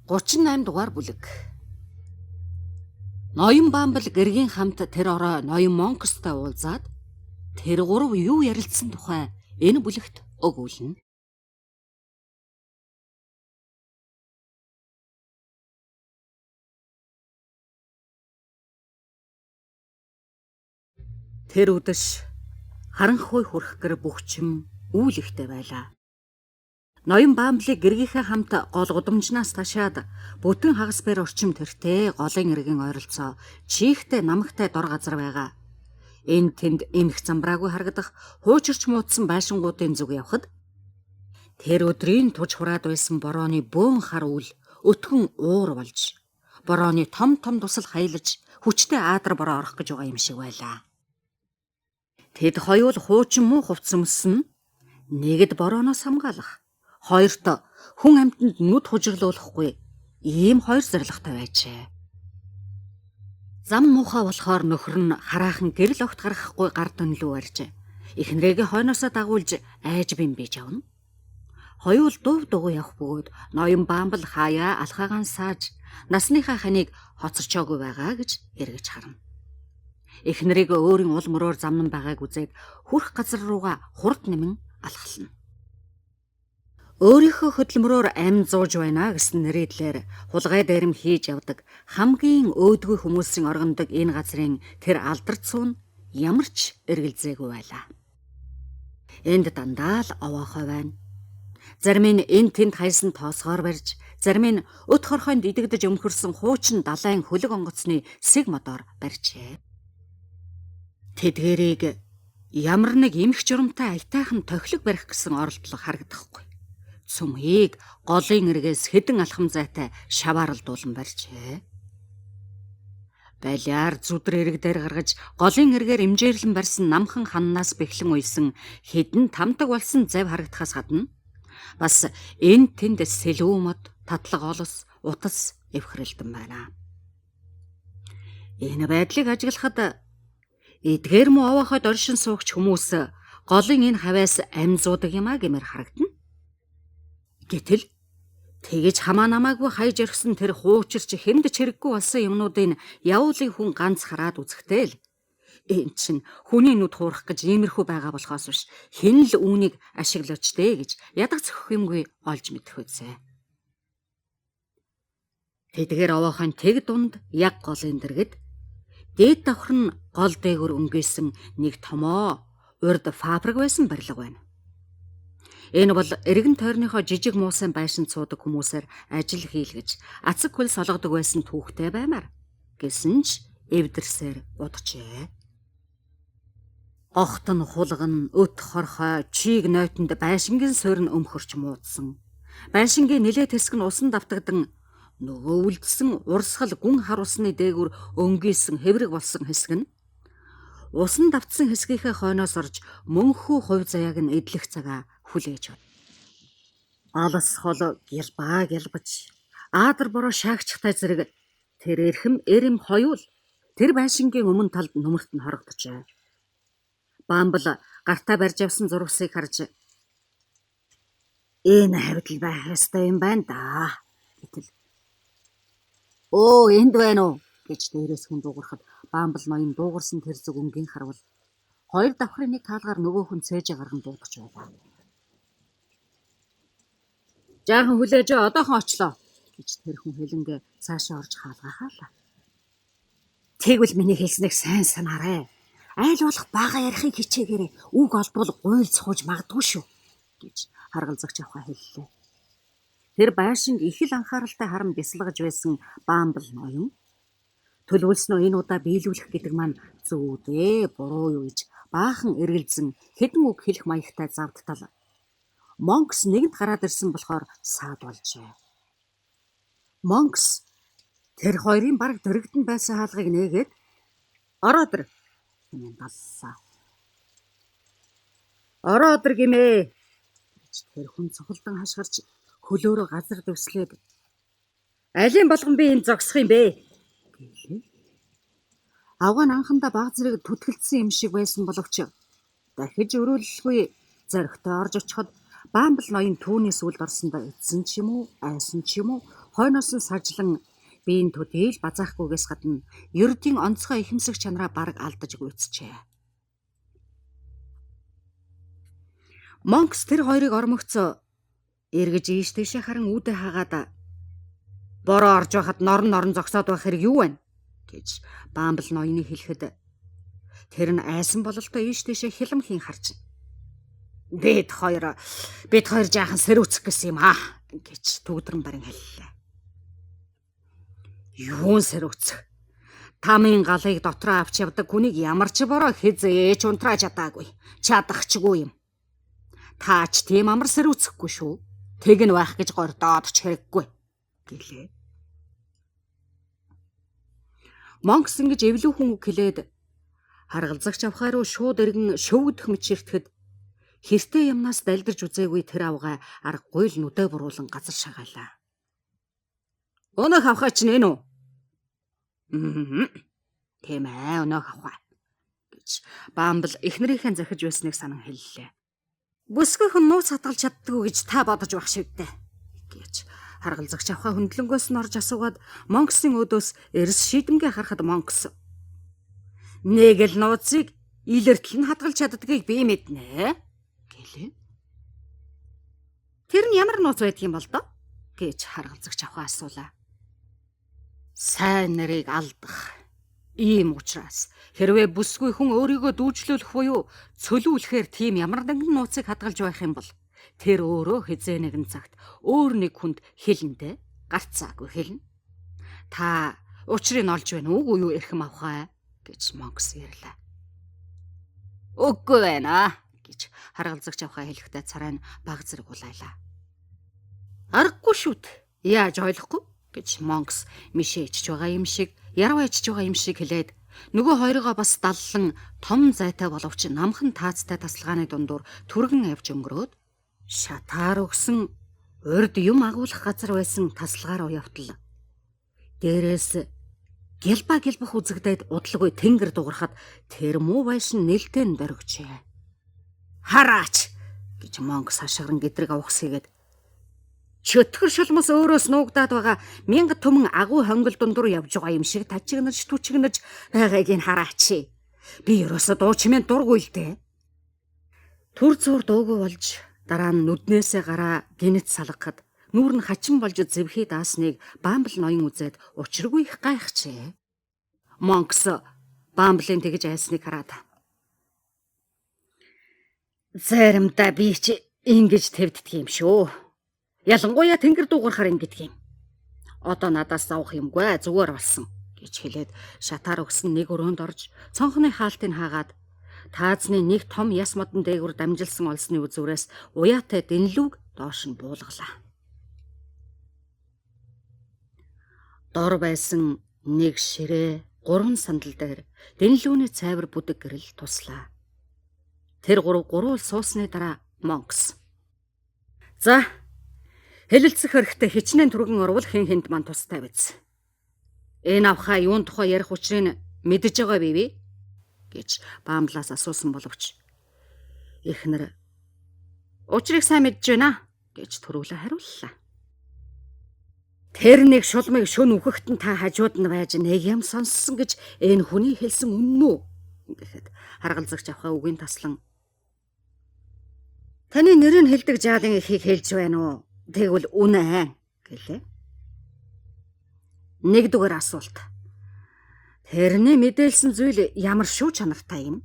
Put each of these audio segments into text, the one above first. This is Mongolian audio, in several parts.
38 дугаар бүлэг. Ноён Бамбал гэргийн хамт тэр орой ноён Монкстой уулзаад тэр гурав юу ярилцсан тухай энэ бүлэгт өгүүлнэ. Тэр үдэш харанхуй хүрэх гэр бөхчим үүлэгтэй байлаа. Ноён Бамблыг гэргийнхээ хамт гол гудамжнаас ташаад бүтэн хагас бэр орчим тэртээ голын иргэн ойролцоо чихтэй намагтай дор газар байгаа. Энд тэнд эмх замбраагүй харагдах хуучирч муудсан байшингуудын зүг явхад тэр өдрийн туж хураад байсан борооны бөөн хар үл өтгөн уур болж борооны том тусал хаялж хүчтэй аадар бороо орох гэж байгаа юм шиг байлаа. Тэд хоёул хуучин муу хувцс өмссөн нэгд борооноос хамгаалах, хоёрт хүн амьтанд нүд хужиглуулахгүй ийм хоёр зорилготой байжээ. Зам муухай болохоор нөхөр нь хараахан гэрэл огт гаргахгүй гар дөнлөө барьж эхнэрээгээ хойноосоо дагуулж айж бим бийж авна. Хоёул дув дугуй явах бөгөөд ноён Бамбал хаяа алхаагаан сааж насныхаа ханыг хоцорчоогүй байгаа гэж эргэж харна. Эхнэрийг өөрийн ул мөрөөр замнан байгааг үзээд хүрх газар руугаа хурд нэмэн алхална. Өөрийнхөө хөдөлмөрөөр амь зууж байна гэсэн нэрийдлэр хулгай дээрэм хийж явдаг хамгийн өөдгүй хүмүүсийн оргондог энэ газрын тэр алдарт суун ямар ч эргэлзээгүй байлаа. Энд дандаа л овоохой байна. Зарим нь энэ тэнд хайсан тоосгоор барьж, зарим нь өт хорхойнд идэгдэж өмхөрсөн хуучин далайн хөлөг онгоцны сэг модоор барьжээ. Тэдгэрийг ямар нэг эмх журамтай аятайхан тохилог барих гэсэн оролдлого харагдахгүй. Цүмхийг голын эргээс хэдэн алхам зайтай шавааралдуулан барьжээ. Балиар зүдэр эрэг дээр гаргаж голын эргээр имжээрлэн барьсан намхан ханнаас бэхлэн уйсан хэдэн тамдаг болсон зав харагдахаас гадна бас энэ тэнд сэлүү мод, татлаг олос, утас эвхрэлдэн байна. Энэ байдлыг ажиглахад эдгээр муу овоохойд оршин суугч хүмүүс голын энэ хаваас амь зуудаг юмаа гэмээр харагдана. Гэтэл тэгэж хамаа намаагүй хайж өргсөн тэр хуучирч хэнд ч хэрэггүй болсон юмнуудын явуулын хүн ганц хараад үзэхтэй л энэ чинь хүний нүд хуурах гэж иймэрхүү байгаа болохоос биш хэн л үүнийг ашиглаж дээ гэж ядаг зөхөх юмгүй олж мэдэх үзье. Тэдгээр овоохон тэг дунд яг голын дэргэд дээд давхар нь гол дээгүүр өнгөйсөн нэг томоо урд фабрик байсан барилга байна. Энэ бол эргэн тойрныхоо жижиг муусан байшин цуудаг хүмүүсээр ажил хийлгэж ацаг хөл солгодог байсан түүхтэй баймаар гэсэн ч эвдэрсээр удажээ. Огт нь хулган, өт хорхой, чийг нойтонд байшингийн суурь нь өмхөрч муудсан. Байшингийн нэлээд хэсэг нь усан давтагдан нөгөө үлдсэн урсгал гүн хар усны дээгүүр өнгийсэн хэврэг болсон хэсэг нь усан давтсан хэсгийнхээ хойноос орж мөнхүү хувь заяаг нь эдлэх цагаа хүлээж бод. Алс хол гялбаа гялбаж аадар бороо шаагчтай зэрэг тэр эрхэм эрэм хоёул тэр байшингийн өмнө талд нүмерт нь хорогдожээ. Бамбал гартаа барьж явсан зурвасыг харж энэ хавьд байх ёстой юм байна да гэтэл "Оо энд байна уу?" гэж дээрээс хүн дуугарахад Бамбал ноён дуугарсан тэр зүг өнгийн харвал хоёр давхрын нэг хаалгаар нөгөө хүн цээж гарган дуудаж байлаа. "Жаахан хүлээж одоохон очлоо" гэж тэр хүн хэлэнгээ цаашаа орж хаалгаа хаалаа. "Тэгвэл миний хэлснийг сайн санаарай. Айл болох бага ярихыг хичээгээрэй. Үг олдвол гуйл цохож магадгүй шүү" гэж харгалзагч авхаа хэллээ. Тэр байшинг их л анхааралтай харан бясалгаж байсан Бамбал ноён төлөвлөснөө энэ удаа биелүүлэх гэдэг маань зөв дээ, буруу юу гэж баахан эргэлзэн хэдэн үг хэлэх маягтай завдтал Монкс нэгэнт гараад ирсэн болохоор саад болжээ. Монкс тэр хоёрын бараг дөрөгдөн байсан хаалгыг нээгээд "Ороод ир" гэмээр даллаа. "Ороод ир гэмээ" гэж тэр хүн цохолдон хашгирч хөлөөрөө газар дэвслээд "Алийн болгон би энд зогсох юм бэ?" гэлээ. Авгаан анхандаа баг зэрэг түтгэлцсэн юм шиг байсан боловч дахиж өрөөлөлгүй зоригтой орж очиход Бамбал ноён түүний сүлд орсондоо эцсэн ч юм уу, айсан ч юм уу, хойноос нь сажлан биеийн төдийл базаахгүйгээс гадна ердийн онцгой ихэмсэх чанараа бараг алдаж гүйцжээ. Монкс тэр хоёрыг ормогцоо эргэж ийш тийшээ харан үүдээ хагаад бороо орж байхад норн зогсоод байх хэрэг юу вэ гэж Бамбл ноёны хэлэхэд тэр нь айсан бололтой ийш тийшээ хилэмхийн харж бид хоёр жаахан сэрүүцэх гэсэн юм аа гэж төгдрөн барин хэллээ. Юун сэрүүцэх? Тамийн галыг дотроо авч явдаг хүнийг ямар ч бороо хизээч унтраа чадаагүй. Чадахчгүй юм. Таач тийм амар сэрүүцэхгүй шүү. Тэг нь байх гэж гордоод ч хэрэггүй гэлээ. Монкс ингэж эвлүүхэн үг хэлээд харгалзагч авхай руу шууд эргэн шөвгдөх мичиртгэд хэртэй юмнаас далдирж үзээгүй тэр авгай аргагүй л нүдэ буруулан газар шагаалаа. Өнөөх авхай ч нэ нү? Тийм ээ, өнөөх авхай гэж Бамбл эхнэрийнхээ захиж байсныг санан хэллээ. Бүсгүйхэн нууц хатгалж чаддгүй гэж та бодож байх шивдэ гэж харгалзагч авхай хөндлөнгөөс нь орж асуугаад Монксын өдөөс эрс шийдэмгээ харахад Монкс нэг л нууцыг илэртэл нь хатгалж чаддгийг би мэднэ гэлээ. Тэр нь ямар нууц байдаг юм бол доо гэж харгалзагч авхай асуулаа. Сайн нарыг алдах. Ийм учраас хэрвээ бүсгүй хүн өөрийгөө дүүжлүүлэх буюу цөлүүлэхээр тийм ямар нэгэн нууцыг хадгалж байх юм бол тэр өөрөө хизээ нэгэн цагт өөр нэг хүнд хэлэндэ гарцаагүй хэлнэ. Та учрыг олж байна уу юу эрхэм авхай гэж Монкс ирлээ. Үгүй байна гэж харгалзагч авхай хэлэхдээ царай нь баг зэрэг улайлаа. Аргагүй шүт. Яаж ойлгохгүй гэж Монкс мишээчж байгаа юм шиг яруу ячж байгаа юм шиг хэлээд нөгөө хоёроо бас даллан том зайтай боловч намхан таацтай тасалгааны дундуур түргэн авч өнгөрөөд шатаар өгсөн урд юм агуулах газар байсан тасалгаа руу явтал. Дээрээс гэлбах үзэгдээд удалгүй тэнгэр дуурахад тэр муу байшин нэлтэн дөрөгчээ. Хараач гэж Монкс хашгиран гэдрэг авахс хийгээд чөтгөр шулмас өөрөөс нуугдаад байгаа 1000 түмэн агуу хонгол дундуур явж байгаа юм шиг тачигнаж түчигнэж байгааг нь хараач. Би ерөөсө дуучмын дургүй л дээ. Түр зур дуугүй болж дараа нь нүднээсээ гараа гинэт салгахад нүүр нь хачин болж зэвхий даасныг Бамбл ноён үзээд учиргүй их гайхжээ. Монкс Бамблын тэгж айсныг хараад заримдаа би ч ингэж твддэг юм шүү. Ялангуяа тэнгэр дуугарахаар ингэдэг юм. Одоо надаас авах юмгүй зүгээр болсон гэж хэлээд шатаар өгсөн нэг өрөөнд орж цонхны хаалтыг хаагаад таазны нэг том яс модон дээгүүр дамжилсан олсны үзүүрээс уяатай дэнлүүг доош нь буулгалаа. Дор байсан нэг ширээ 3 сандал дээр дэнлүүний цайвар бүдэг гэрэл туслаа. Тэр гурвал суусны дараа Монкс. За хэлэлцэх хэрэгтэй хичнээн түргэн орвол хэн хэнд мань тустай биз. Энэ авхаа юун тухай ярих учрыг мэдэж байгаа бивэ гэж Бамблаас асуусан боловч эхнэр учрыг сайн мэдж байна гэж төрүүлээ хариуллаа. Тэр нэг шулмыг шөн үхэхтэн та хажууд нь байж нэг юм сонссон гэж энэ хүний хэлсэн үнэн үү гэхэд харгалзагч авхаа үгийн таслан таны нэрийг хэлдэг жаалын ихийг хэлж байна уу? Тэгвэл үнэн гэлээ. Нэгдүгээр асуулт. Тэрний мэдээлсэн зүйл ямар шүү чанартай юм?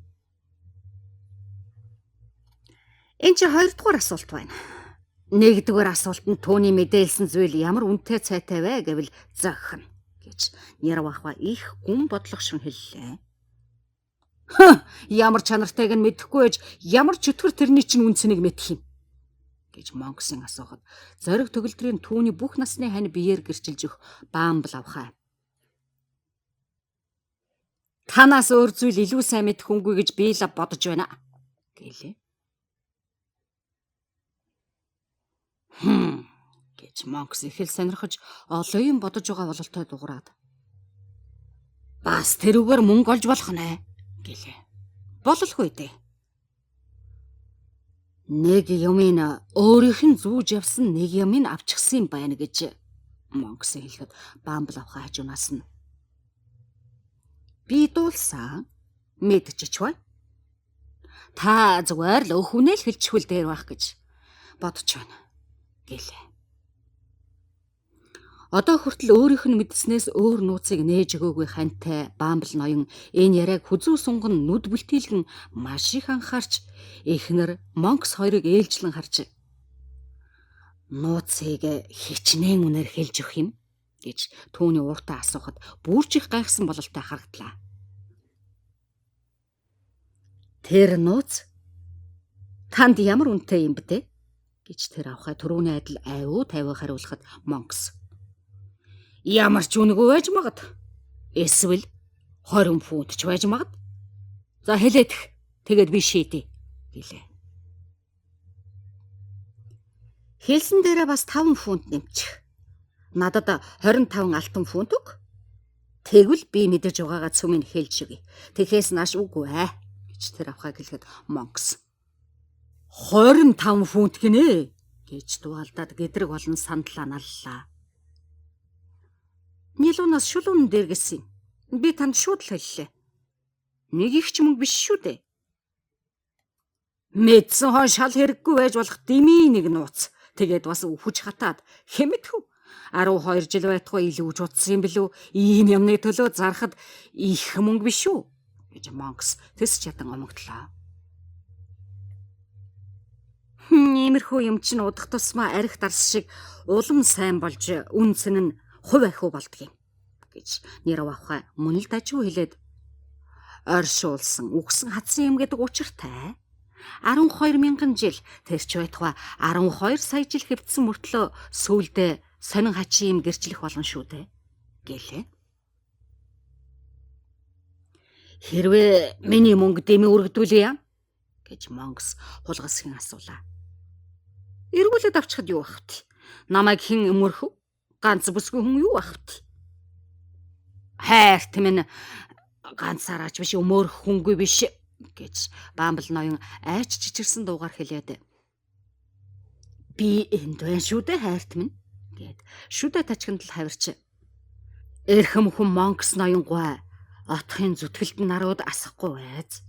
Энд чи хоёрдугаар асуулт байна. Нэгдүгээр асуулт нь түүний мэдээлсэн зүйл ямар үнэтэй цайтай вэ гэвэл зохино гэж Нярвахва их гүн бодлогошин хэллээ. Ямар чанартайг нь мэдэхгүй ээж ямар чөтгөр тэрний чинь үнцнийг мэдэх юм гэж Монксын асуухад зориг төгөлдрийн түүний бүх насны хань биеэр гэрчилж өгөх Бамбл авхай. Танаас өөр зүйл илүү сайн мэдэх хүнгүй гэж би л бодож байна гэлээ. Гэж Монкс их л сонирхож олон юм бодож байгаа бололтой дуурайд. Бас тэрүүгээр мөнгө олж болох нэ гэлээ. Бололгүй дээ. Нэг юмын өөрийнх нь зүүж явсан нэг юмыг авчихсан юм байна гэж Монкс хэлэхэд Бамбл авахаа хажуунаас нь би дуулсан мэдчихв бай. Та зүгээр л өхөнөө л хэлчихвэл дээр байх гэж бодож байна гэлээ. Одоо хүртэл өөрийнх нь мэдснээс өөр нууцыг нээж өгөөгүй хантай Бамбл ноён энэ яриаг хүзүү сунган нүд бүлтийлгэн маш их анхаарч эхнэр Монкс хоёрыг ээлжлэн харж нууцыг хичнээн үнээр хэлж өгөх юм гэж түүний ууртаа асуухад бүрч их гайхсан бололтой харагдлаа. Тэр нууц танд ямар үнэтэй юм бэ те? Гэж тэр авахай түрүүний адил аюу тавиа хариулахад Монкс ямар ч үнэгүй байж магад. Эсвэл 20 фунт ч байж магад. За хэлээдэх. Тэгээд би шийдээ гэлээ. Хэлсэн дээрээ бас 5 фунт нэмчих. Надад 25 алтан фунт өг. Тэгвэл би мэдэж байгаагаа цөмийг хэлж өгье. Тэхээс нааш үгүй гэж тэр авахаа гэлэхэд Монкс 25 фунт гинэ гэж дуалдаад гэдрэг болон сандлаа наллаа. Нилуунаас шулуун дээр гэсэн. Би танд шууд л хэллээ. Нэг их ч мөнгө биш шүү дээ. Мэдсэн хон шал хэрэггүй байж болох дими нэг нууц. Тэгээд бас өвхөж хатаад хэмэтгэв. 12 жил байтугай илүү жуудсан юм билүү? Ийм юмны төлөө зарахад их мөнгө биш үү? Гэж Монкс тэс чадан омогдлоо. Иймэрхүү юм чинь удах тусмаа арх дарс шиг улам сайн болж үнцэн нь хувь ахиу болдгийг гэж нэр авахаа мөн л дажгүй хэлээд оршуулсан үгсэн хатсан юм гэдэг учиртай 12,000 жил тэрч байтугай 12 сая жил хэвдсэн мөртлөө сүүлдээ сонин хачин юм гэрчлэх болно шүү дээ гэлээ. Хэрвээ миний мөнгө дэмий үргэлдүүлээ гэж Монкс хулгасхийн асуулаа. Эргүүлээд авчихад юу ахвт? Намайг хэн өмөрхөв? Ганц бүсгүй хүн юу ахвт? Хайрт минь ганцаараач биш өмөрх хүнгүй биш гэж Бамбл ноён айч чичирсэн дуугаар хэлээд би энд байна шүү дээ хайрт минь гэд шүдэ тачганд л хавирч эрхэм хүн Монкс ноён гой отхын зүтгэлд нь нарууд асахгүй байз.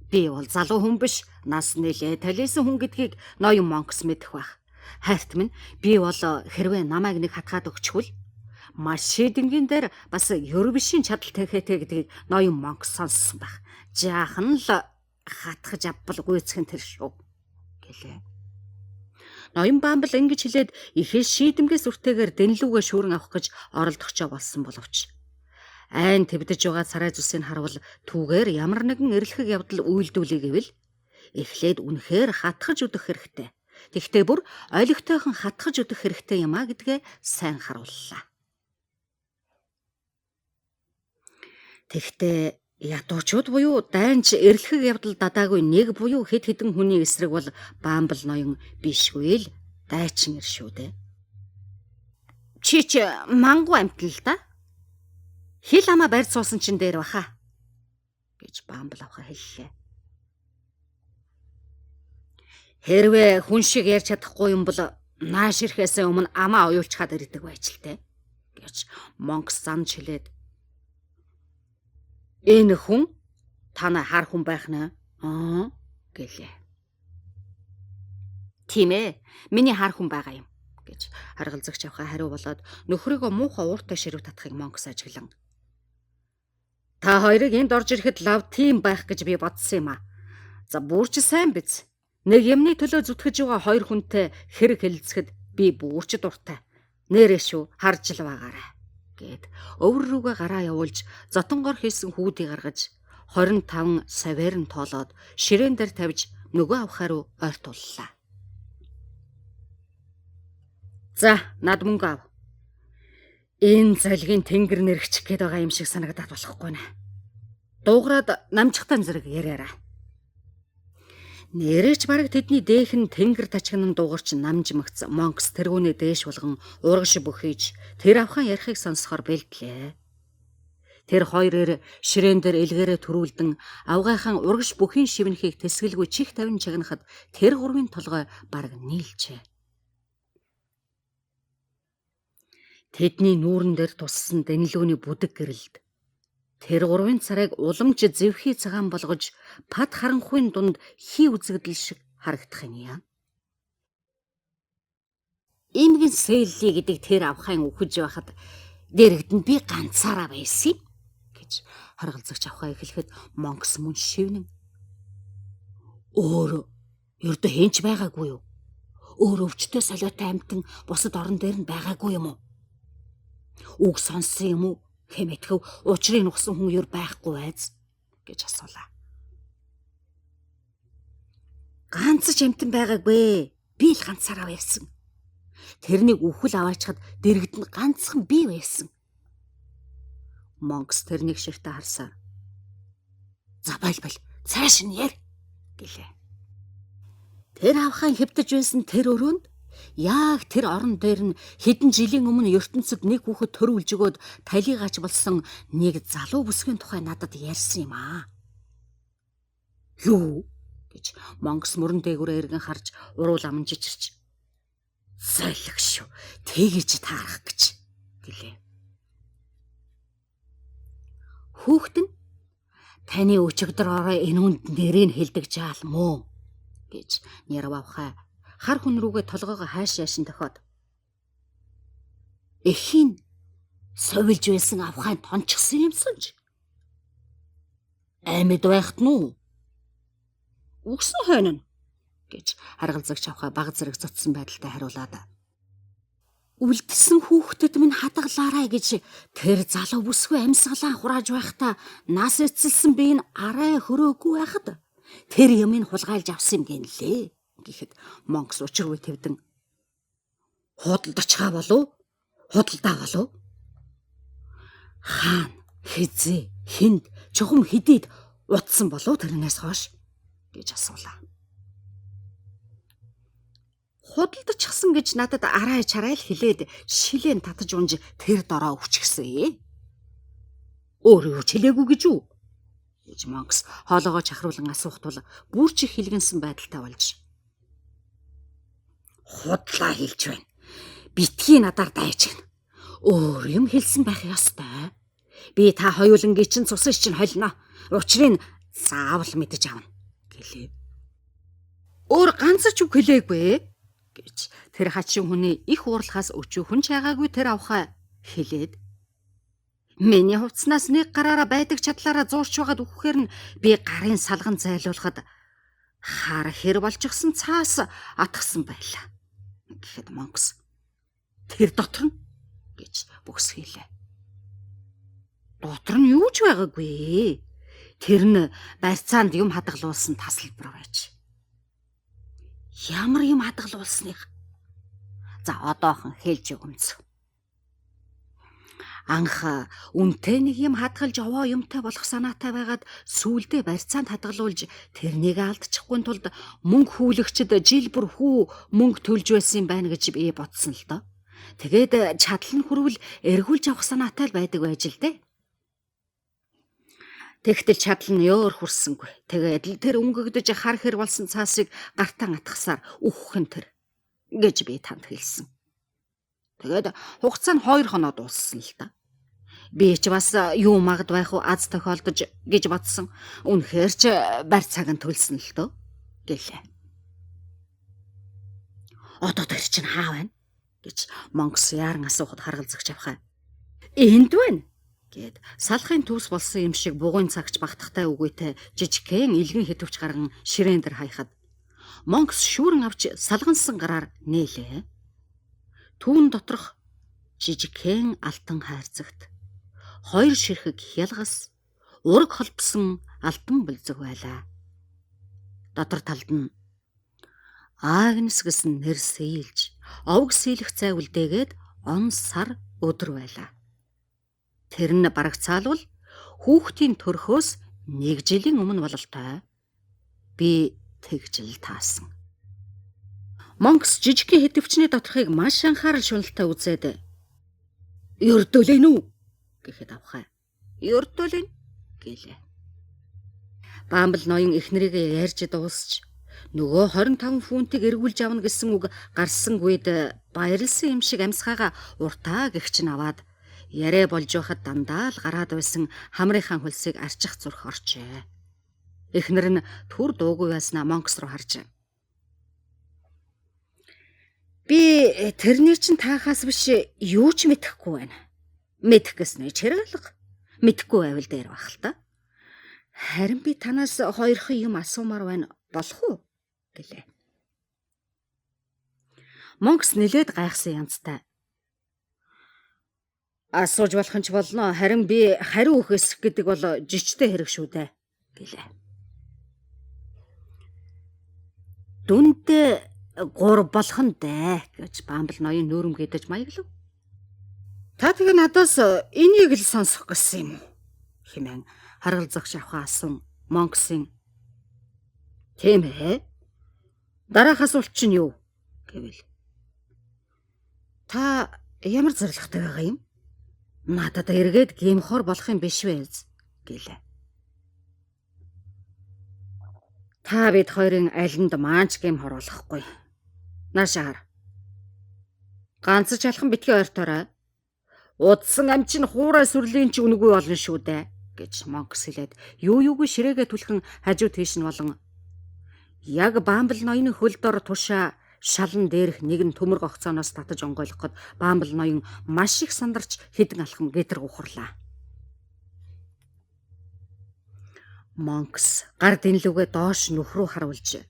Би бол залуу хүн биш, нас нэлээ талисан хүн гэдгийг ноён Монкс мэдэх байх. Хайрт минь би бол хэрвээ намайг нэг хатгаад өгчихвөл маш шийдэнгийн дээр бас Евробишийн чадал тэхэтэй гэдгийг ноён Монкс сонссон байх. Жаахан л хатгаж авбал гүйцхэн тэр шүү гэлээ. Ноён Бамбл ингэж хэлээд ихээс шийдэмгээс үртэйгээр дэнлүүгээ шүүрэн авах гэж оролдогчоо болсон боловч айн твдэж байгаа царай зүсийг харуул түүгээр ямар нэгэн эрэлхэг явдал үйлдүүлээ гэвэл эхлээд үнэхээр хатгаж өдөх хэрэгтэй. Тэгтээ бүр ойлгохтойхон хатгаж өдөх хэрэгтэй юм а гэдгээ сайн харууллаа. Тэгтээ ядуучууд буюу дайнч эрэлхэг явдал дадаагүй нэг буюу хэд хэдэн хүний эсрэг бол Бамбл ноён бишгүй л дайчин ир шүү дээ. Чи мангу амтан л да. Хил хамаа барьж суусан чин дээр баха гэж Бамбл авахаа хэллээ. Хэрвээ хүн шиг ярьж чадахгүй юм бол нааш ирэхээс өмнө амаа уйлчхаад ирдэг байж л те гэж Монкс занж хэлээд энэ хүн танай хар хүн байх нэ гэлээ. Тийм ээ, миний хар хүн байгаа юм гэж харгалзагч авахаа хариу болоод нөхрийгөө муухай ууртай ширүү татахыг Монкс ажиглан та хоёрыг энд орж ирэхэд лав тим байх гэж би бодсон юм а. За бүрч сайн биз. Нэг юмны төлөө зүтгэж байгаа хоёр хүнтэй хэрэг хэлэлцэхэд би бүрч дуртай. Нэрээ шүү харж л байгаарай гэд өвөр рүүгээ гараа явуулж зотонгоор хийсэн хүүдийг гаргаж 25 савер нь тоолоод ширээн дээр тавьж нөгөө авахаа руу ойртууллаа. За над мөнгө ав. Энэ залгийн тэнгэр нэргчих гээд байгаа юм шиг санагдаад болохгүй нэ. Дуугараад намжихтан зэрэг яриараа. Нэрэж бараг тэдний дээх нь тэнгэр тачган нь дуугарч намж мэгц Монкс тэргүүнээ дээш болгон урагш бөхийж тэр авхан ярихыг сонсохоор бэлдлээ. Тэр хоёроор ширээн дээр элгээрээ төрүүлдэн авгайхан урагш бүхийн шивнэхийг тэсгэлгүй чих тавин чагнахад тэр гурвын толгой бараг нийлжээ. Тэдний нүүрэн дээр туссан данилууны бүдэг гэрэлд тэр 3 царайг уламж зэвхий цагаан болгож пад харанхуйн дунд хий үзэгдэл шиг харагдах юм яа. Имгэн Сэлли гэдэг тэр авхайн үхэж байхад дэрэгдэнд би ганцаараа байсан гэж харгалзагч авхаа эхлэхэд Монкс мөн шивнэн. Өөр ердөө хэнч байгаагүй юу? Өөр өвчтөе солиотой амтан бусад орон дээр нь байгаагүй юм уу? Үг сонссон юм уу? Хэмэтгэв учрыг нухсан хүн юу байхгүй байз гэж асуулаа. Ганц ч амтан байгаагүй. Би л ганцаараа байсан. Тэрнийг үхэл аваачхад дэрэгдэнд ганцхан би байсан. Монкс тэрнийг ширтэ харсаар. За байлбал цааш нь яар гэлээ. Тэр авхайн хэвтэж байсан тэр өрөөнд яг тэр орон дээр нь хэдэн жилийн өмнө ертөнцид нэг хүүхэд төрүүлж өгөөд талигач болсон нэг залуу бүсгийн тухай надад ярьсан юм аа. Юу гэж Монкс мөрөн дээгүүрээ эргэн харж уруул амжичирч. Солих шүү. Тэгэж таарах гэж гэлээ. Хүүхэд нь таны өчигдөр орой энэ хүнд нэрийг хэлдэг жаал мó гэж нэр авахаа хар хүн рүүгээ толгоогоо хайш яшин тохиод. Эхийн совилж байсан авхайн тончсон юмсанж. Амьд байхт нь үгсэн хойно гэж харгалзагч авхаа баг зэрэг цоцсон байдалтай хариулаад. Үлдсэн хүүхдэд минь хадгалаарай гэж тэр залуу бүсгүй амьсгалаа хурааж байхдаа нас эцэлсэн би энэ арай хөрөөгүй байхад тэр юмыг хулгайлж авсан юм гинлээ гэхэд Монкс учиргүй твдэн. Худалдачгаа болов? Худалдаа болов? Хаана, хизээ, хинд, чухам хэдийд утсан болов тэрнээс хойш гэж асуулаа. Худалдачсан гэж надад арай чарай л хэлээд шилэн татаж унж тэр дороо өвчихсэн. Өөрөө хэлээгүй гэж үү? гэж Монкс хоолоогоо чахруулан асуухт бол бүр ч их хилгэнсэн байдалтай болж. Худлаа хэлж байна. Битгий надаар дайж гин. Өөр юм хэлсэн байх ёстой. Би та хоёулангийн чинь цусаж чинь холино. Учрыг заавал мэдэж авна гэлээ. Өөр ганц ч үг хэлээгүй гэж тэр хачин хүний их уурлахаас өчүүхэн чагаагүй тэр авхаа хэлээд. Миний хувцснаас нэг гараараа байдаг чадлаараа зуурч байгаад үхэхээр нь би гарын салган зайлуулахад хар хэр болчихсон цаас атгсан байлаа гэхэд Монкс тэр дотор нь гэж бөхсгийлээ. Дотор нь юу ч байгаагүй. Тэр нь барьцаанд юм хадгалуулсан тасалбар байж. Ямар юм хадгалуулсныг? За одоохон хэлж өгөмц. Анх үнтэй нэг юм хадгалж овоо юмтай болох санаатай байгаад сүүлдээ барьцаанд хадгалуулж тэрнийг алдчихгүй тулд мөнгө хүлэгчд жил бүр хүү мөнгө төлж байсан юм байна гэж би бодсон л доо. Тэгээд чадал нь хүрвэл эргүүлж авах санаатай л байдаг байж л дээ. Тэгтэл чадал нь ёор хүрсэнгүй. Тэгээд л тэр өнгөгдөж хар хэр болсон цаасыг гартан атгасаар үххэн тэр гэж би танд хэлсэн. Тэгээд хугацаа нь 2 хоноо дууссан л та. Би ч бас юу магад байх уу аз тохиолдож гэж бодсон. Үнэхээр ч барьцааг нь төлсөн л дөө гэлээ. Одоо тэр чинь хаа байна гэж Монкс яаран асуухад харгалзагч авхаа. Энд байна гэд салхын төс болсон юм шиг бугуун цагч багтахтай үгүйтэй жижигхэн илгэн хэтвч гарган ширээн дээр хаяхад Монкс шүүрэн авч салгансан гараар нээлээ. Түүн доторх жижигхэн алтан хайрцагт 2 ширхэг хялгас ураг холбосон алтан бэлзэг байлаа. Дотор талд нь Агнес гэсэн нэр сэлж овг сэлэх цай үлдээгээд он сар өдөр байлаа. Тэр нь барагцаалвал хүүхдийн төрхөөс 1 жилийн өмнө бололтой. Би тэгжил таасан. Монкс жижигхэн хэтвчний доторхыг маш анхаарал шуналтай үзээд "Ердөөлэн үү?" гэхэд авхаа. "Ердөөлэн" гэлээ. Бамбал ноён эхнэрийгээ ярьж дуусч Нөгөө 25 фунтыг эргүүлж авна гэсэн үг гарсан үед баярлсан юм шиг амьсгаагаа уртаа гихч нь аваад ярэ болж байхад дандаа л гараад байсан хамрынхаа хөлсийг арчих зүрх орчээ. Эхнэр нь түр дуугүй байснаа Монкс руу харж: "Би тэрний чинь таахаас биш юу ч мэдэхгүй байна. Мэдэх гэснээр чирэлэг. Мэдэхгүй байвал дээр бах л та. Харин би танаас хоёрхан юм асуумаар байна. Болох уу?" гэлээ. Монкс нэлээд гайхсан янзтай: "Асууж болох нь ч болно. Харин би хариу өгөх гэдэг бол жижигтэй хэрэг шүү дээ" гэлээ. "Дүндээ 3 болох нь дээ" гэж Бамбл ноён нүүрэмгээдэж маяглав. "Та тэгээ надаас энийг л сонсох гэсэн юм уу?" хэмээн харгалзах шавхаа асан Монксын: "Тийм ээ. Дараах асуулт чинь юу?" гэвэл: "Та ямар зоригтой байгаа юм? Надад эргээд гэмхор болох юм биш вэ?" гэлээ. "Та бид хоёрын алинд маанч гэмхор болохгүй. Наашаа хар. Ганц ч алхан битгий ойртоорой. Удсан ам чинь хуурай сүрлийн ч үнэгүй болно шүү дээ" гэж Монкс хэлээд юу юугүй ширээгээ түлхэн хажуу тийш нь болон яг Бамбл ноёны хөл дор тушаа шалан дээрх нэгэн төмөр гогцооноос татаж онгойлгоход Бамбл ноён маш их сандарч хэдэн алхам гэтрэг ухарлаа. Монкс гар дэнлүүгээ доош нүх рүү харуулж: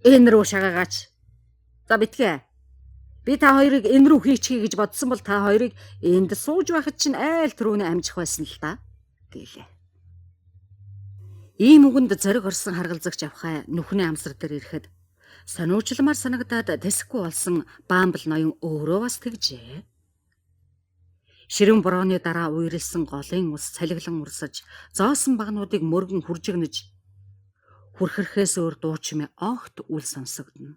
"Энэ рүү шагаагаач. За битгий. Би та хоёрыг энэ рүү хийчихье гэж бодсон бол та хоёрыг энд сууж байхад чинь айл түрүүний амжих байсан л та" гэлээ. Ийм үгэнд зориг орсон харгалзагч авхай нүхний амсар дээр ирэхэд сониучламар санагдаад тэсэхгүй болсон Бамбл ноён өөрөө бас тэгжээ. Ширүүн борооны дараа уйрэлсан голын ус цалиглан урсаж, зоосон багнуудыг мөргөн хүржигнэж, хүрхэрхээс өөр дуучмын огт үл сонсогдно.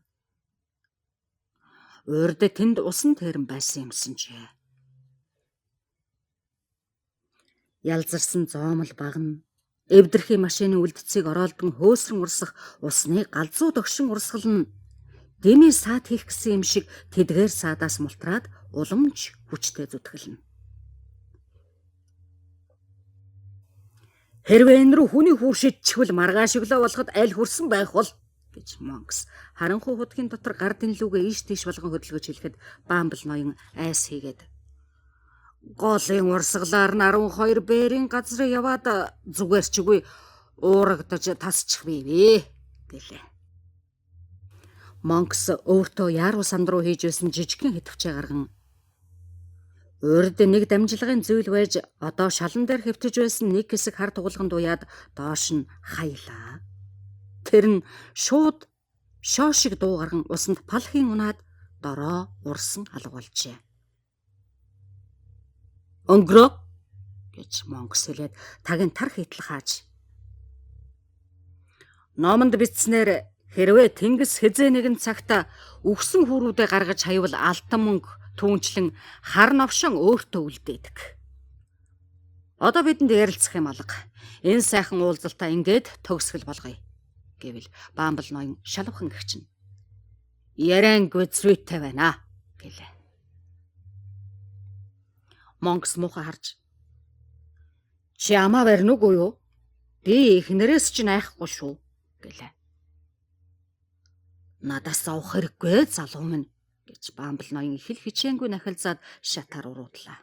Урд тэнд усан тэрэн байсан юмсан ч. Ялзарсан зоомл багна, эвдэрхийн машины үлдцийг ороолдон хөөсрөн урсах усны галзуу догшин урсгал нь дэмий саад хийх гэсэн юм шиг тэдгээр саадаас мултраад уламж хүчтэй зүтгэлнэ. "Хэрвээ энэ рүү хүний хүүр шидчихвэл маргааш өглөө болоход аль хүрсэн байх бол" гэж Монкс харанхуй хутгийн дотор гар дэнлүүгээ ийш тийш болгон хөдөлгөж хэлэхэд Бамбл ноён айс хийгээд: "Голын урсгалаар нь 12 бээрийн газар яваад зүгээр ч үгүй уурагдаж тасчих бивээ" гэлээ. Монкс өөртөө яаруу санд руу хийж байсан жижигхэн хэтвчээ гарган: "Урд нэг дамжлагын зүйл байж одоо шалан дээр хэвтэж байсан нэг хэсэг хар тугалганд уяад доош нь хаялаа. Тэр нь шууд шоо шиг дуу гарган усанд палхийн унаад дороо урсан алга болжээ." "Өнгөрөө" гэж Монкс хэлээд тагийн тар хийтлэх хааж: "Номонд бичснээр хэрвээ тэнгис хэзээ нэгэн цагта үхсэн хүүрүүдээ гаргаж хаявал алтан мөнгө түүнчлэн хар новшон өөртөө үлдээдэг. Одоо бидэнд ярилцах юм алга. Энэ сайхан уулзалтаа ингээд төгсгөл болгоё" гэвэл Бамбл ноён шалвхан гэгчнэ: "Яран гүцрүүтэй байна" гэлээ. Монкс муухай харж: "Чи амаа барина уу юу? Би эхнэрээс ч айхгүй шүү" гэлээ. "Надаас авах хэрэггүй залуу минь" гэж Бамбл ноён их л хичээнгүй нахилзаад шатаар уруудлаа.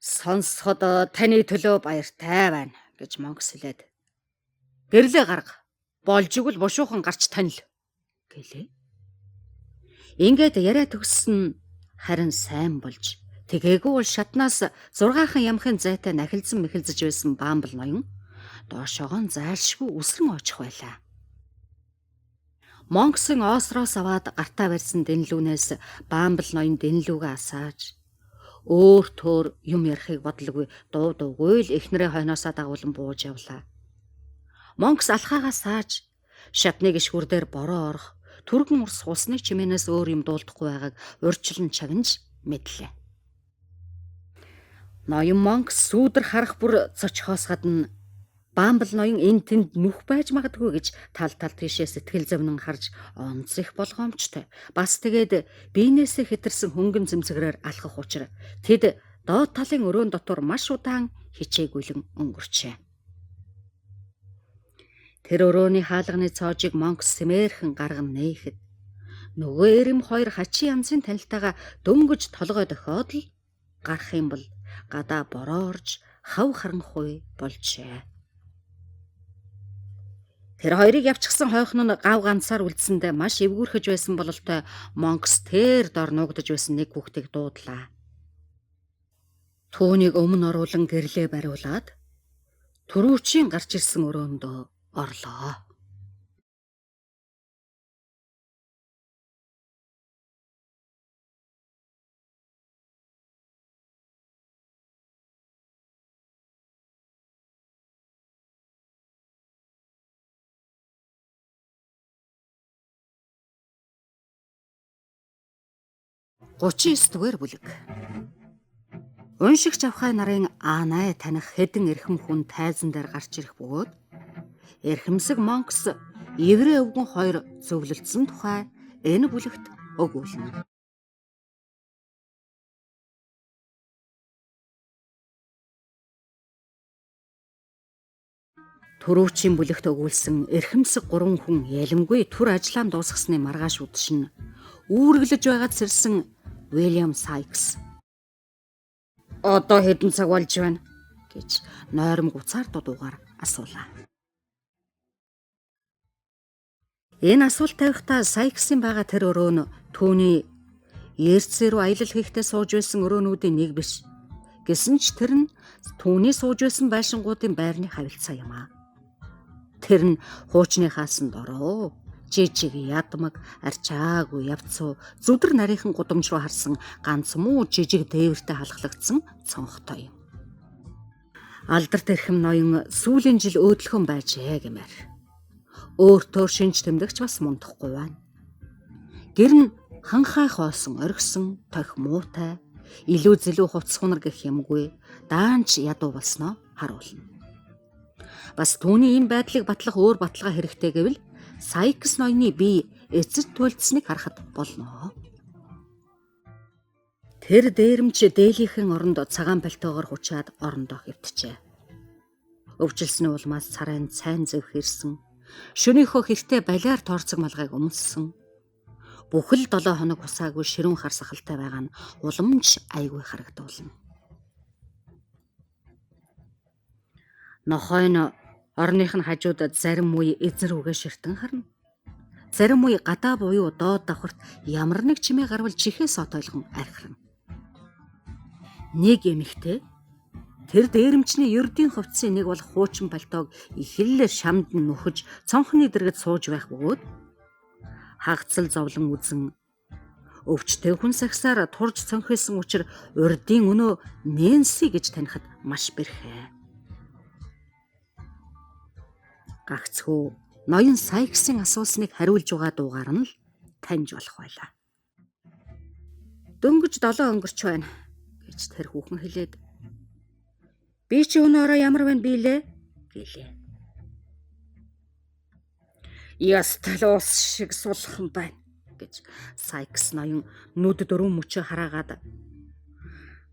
"Сонсоход таны төлөө баяртай байна" гэж Монкс хэлээд: "Гэрлээ гарга. Болж игэл бушуухан гарч танил" гэлээ. Ингээд яриа төгссөн харин сайн болж тэгээгүй бол шатнаас 6хан ямхын зайтай нахилзан мэхэлзэж байсан Бамбл ноён доошоогоо зайлшгүй үсрэн очих байлаа. Монксын оосроос аваад гартаа барьсан дэнлүүнээс Бамбл ноён дэнлүүгээ асааж өөр төөр юм ярихыг бодлогүй дуу дуугүй л эхнэрээ хойноосоо дагуулan бууж явлаа. Монкс алхаагаа сааж шатныг ишгүр дээр бороо орох, түргэн урсах усны чимээнээс өөр юм дуулдахгүй байгааг урьдчилан чагнаж мэдлээ. Ноён Монкс сүүдэр харах бүр цочхоос гадна Бамбл ноён энэ тэнд нүх байж магадгүй гэж тал тийшээ сэтгэл зовнон харж онцох болгоомжтой. Бас тэгээд биенээсээ хэтэрсэн хөнгөн зэмсгэрээр алхах учраа тэд доод талын өрөөнд дотор маш удаан хичээгүйлэн өнгөрчээ. Тэр өрөөний хаалганы цоожийг Монкс сэмээрхэн гарган нээхэд нөгөө эрэм хоёр хачийн янзын танилтайгаа дөнгөж толгой дохиод л гарах юм бол гадаа бороорж хав харанхуй болжээ. Тэр хоёрыг явчихсан хойхон нь гав ганцаар үлдсэндээ маш эвгүүрхэж байсан бололтой Монкс тэр дор нуугдаж байсан нэг хүүхдийг дуудлаа. Түүнийг өмнө оруулан гэрлээ бариулаад түрүүчийн гарч ирсэн өрөөндөө орлоо. Гучин 9 дугаар бүлэг. Уншигч авхай нарын Аанай таних хэдэн эрхэм хүн тайзан дээр гарч ирэх бөгөөд эрхэмсэг Монкс еврей өвгөн хоёр зөвлөлдсөн тухай энэ бүлэгт өгүүлнэ. Төрөвчийн бүлэгт өгүүлсэн эрхэмсэг 3 хүн ялимгүй түр ажиллаан дуусгасны маргааш үдшин үүргэлж байгаад сэрсэн Уильям Сайкс. Одоо хэдэн цаг болж байна гэж нойром гуцаар дуудуугаар асуулаа. Энэ асуулт тавихтаа Сайксын байгаа тэр өрөө нь түүний Ерцээ рүү аялал хийхдээ сууж байсан өрөөнүүдийн нэг биш. Гэсэн ч тэр нь түүний сууж байсан байшингуудын байрны хавилцаа юм аа. Тэр нь хуучныхаас нь дороо, жижиг ядмаг, арчаагүй явцуу, зүдэр нарийнхан гудамж руу харсан ганц муу жижиг дээвэртэй халахлагдсан цонхтой юм. Алдарт эрхэм ноён сүүлийн жил өөдлөхөн байжээ гэмээр. Өөртөө шинж тэмдэгч бас мундахгүй байна. Гэр нь ханхай хоосон оргисон, тохь муутай, илүү зэлүү хувцс хунар гэх юмгүй, даанч ядуу болсноо харуулна. Бас түүний энэ байдлыг батлах өөр баталгаа хэрэгтэй гэвэл Сайкс ноёны бие эцэд туйлдсныг харахад болно. Тэр дээрэмч дээлийнхэн оронд цагаан пальтоогоор хучаад орондоо хэвтжээ. Өвчлсөний улмаас царайн цайн зэвх ирсэн. Шөнөөхөө хэртэй балиар тоорцог малгайг өмссөн. Бүхэл 7 хоног хусаагүй ширүүн хар сахалтай байгаа нь уламж айгүй харагдуулна. Нохойн орных нь хажуудад зарим үе эзэр үгээ ширтэн харна. Зарим үе гадаа буюу доод давхарт ямар нэг чимээ гарвал чихээс отойлгон архирна. Нэг эмэгтэй тэр дээрэмчний ердийн хувцсын нэг бол хуучин пальтоог ихэллээр шамд нь нөхөж цонхны дэргэд сууж байх бөгөөд хагцал зовлон үзэн өвчтэй хүн сагсаар турж цонхилсан учраас урдын өнөө Нэнси гэж танихад маш бэрхээ. Гагцхүү ноён Сайксын асуусныг хариулж байгаа дуугаар нь л таньж болох байлаа. Дөнгөж 7 өнгөрч байна гэж тэр хүүхэн хэлээд би чи өнөөрөө ямар байна билээ гэлээ. Ястал ус шиг сулхан байна гэж Сайкс ноён нүд дөрвөн мөчөө хараагаад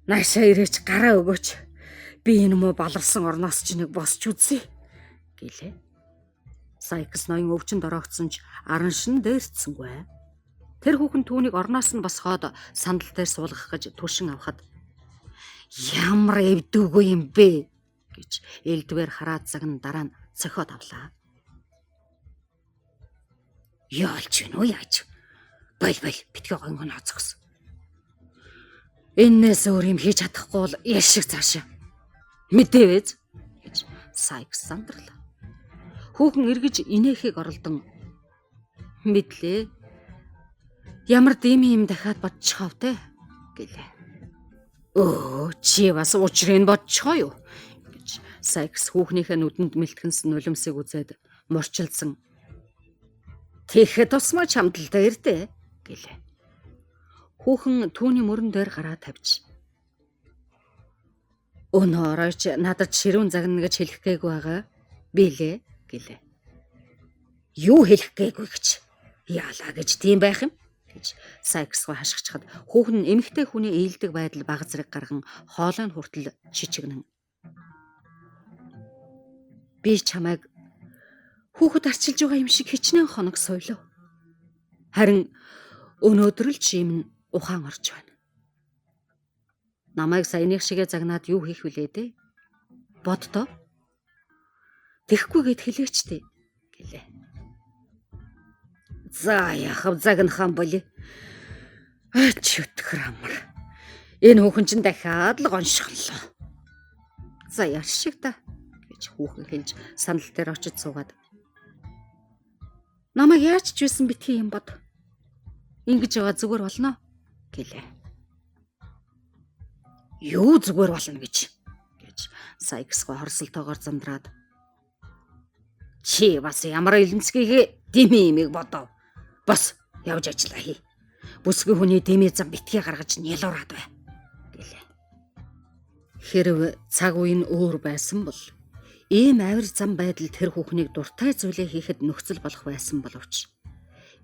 наашаа ирээч гараа өгөөч. Би энэ муу баларсан орноос ч нэг босч үзье гэлээ. Сайкс ноён өвчин дороогдсон ч аран шин дээрцсэнгүй. Тэр хүүхэн түүнийг орноос нь босгоод сандал дээр суулгах гэж түшин авахад ямар эвдүүгүй юм бэ гэж элдвэр хараад загн дараа нь цохиод авлаа. Яалч вэ нөө яаж? Бол битгий гонгон хацгс. Энээс өөр юм хийж чадахгүй бол яшиг цаашаа. Мэдээвэж гэж Сайкс сандарлаа. Хүүхэн эргэж инээхийг оролдон мэдлээ. Ямар дими юм дахиад бодчихов те гэлээ. Өө чи бас уучрыг бодчихоо юу гэж Сайкс хүүхнийхээ нүдэнд мэлтгэнсэн нулимсыг үзээд морчилсан. Тэгэхэд тусмаа чамдалтай ирдэ гэлээ. Хүүхэн түүний мөрөн дээр гараа тавьж өнөө оройч надад ширүүн загна гэж хэлэх гээгүй байгаа Билээ гэлээ. Юу хэлэх гээгүй гэж. Яалаа гэж тийм байх юм гэж Сайксгүй хашгичхад хүүхэн нь эмэгтэй хүний ээлдэг байдал баг зэрэг гарган хоолой нь хүртэл шичигнэн. Би чамайг хүүхэд арчилж байгаа юм шиг хичнээн хоног сойлоо. Харин өнөөдөр л чи юм ухаан орж байна. Намайг саяных шигээ загнаад юу хийх вүлээ дээ? Боддоо. Тэхгүйгээд хэлээч дээ гэлээ. За яхав загнахаан болий. Чөтгөр амар. Энэ хүүхэн чинь дахиад л гоншхоллоо. За яар шиг та гэж хүүхэн хэлж сандал дээр очиж суугаад. Намайг яаж ч юусэн битгий юм бод. Ингэж яваа зүгээр болно гэлээ. Юу зүгээр болно гэж Сайксгүй хорсолтойгоор зандраад. Чи бас ямар элэнцгийг дими имийг бодов. Бас явж ажиллаа хий. Бүсгүй хүний дими зам битгий гаргаж нялуураад бай гэлээ. Хэрв цаг үе нь өөр байсан бол ийм авир зам байдал тэр хүүхнийг дуртай зүйлээ хийхэд нөхцөл болох байсан боловч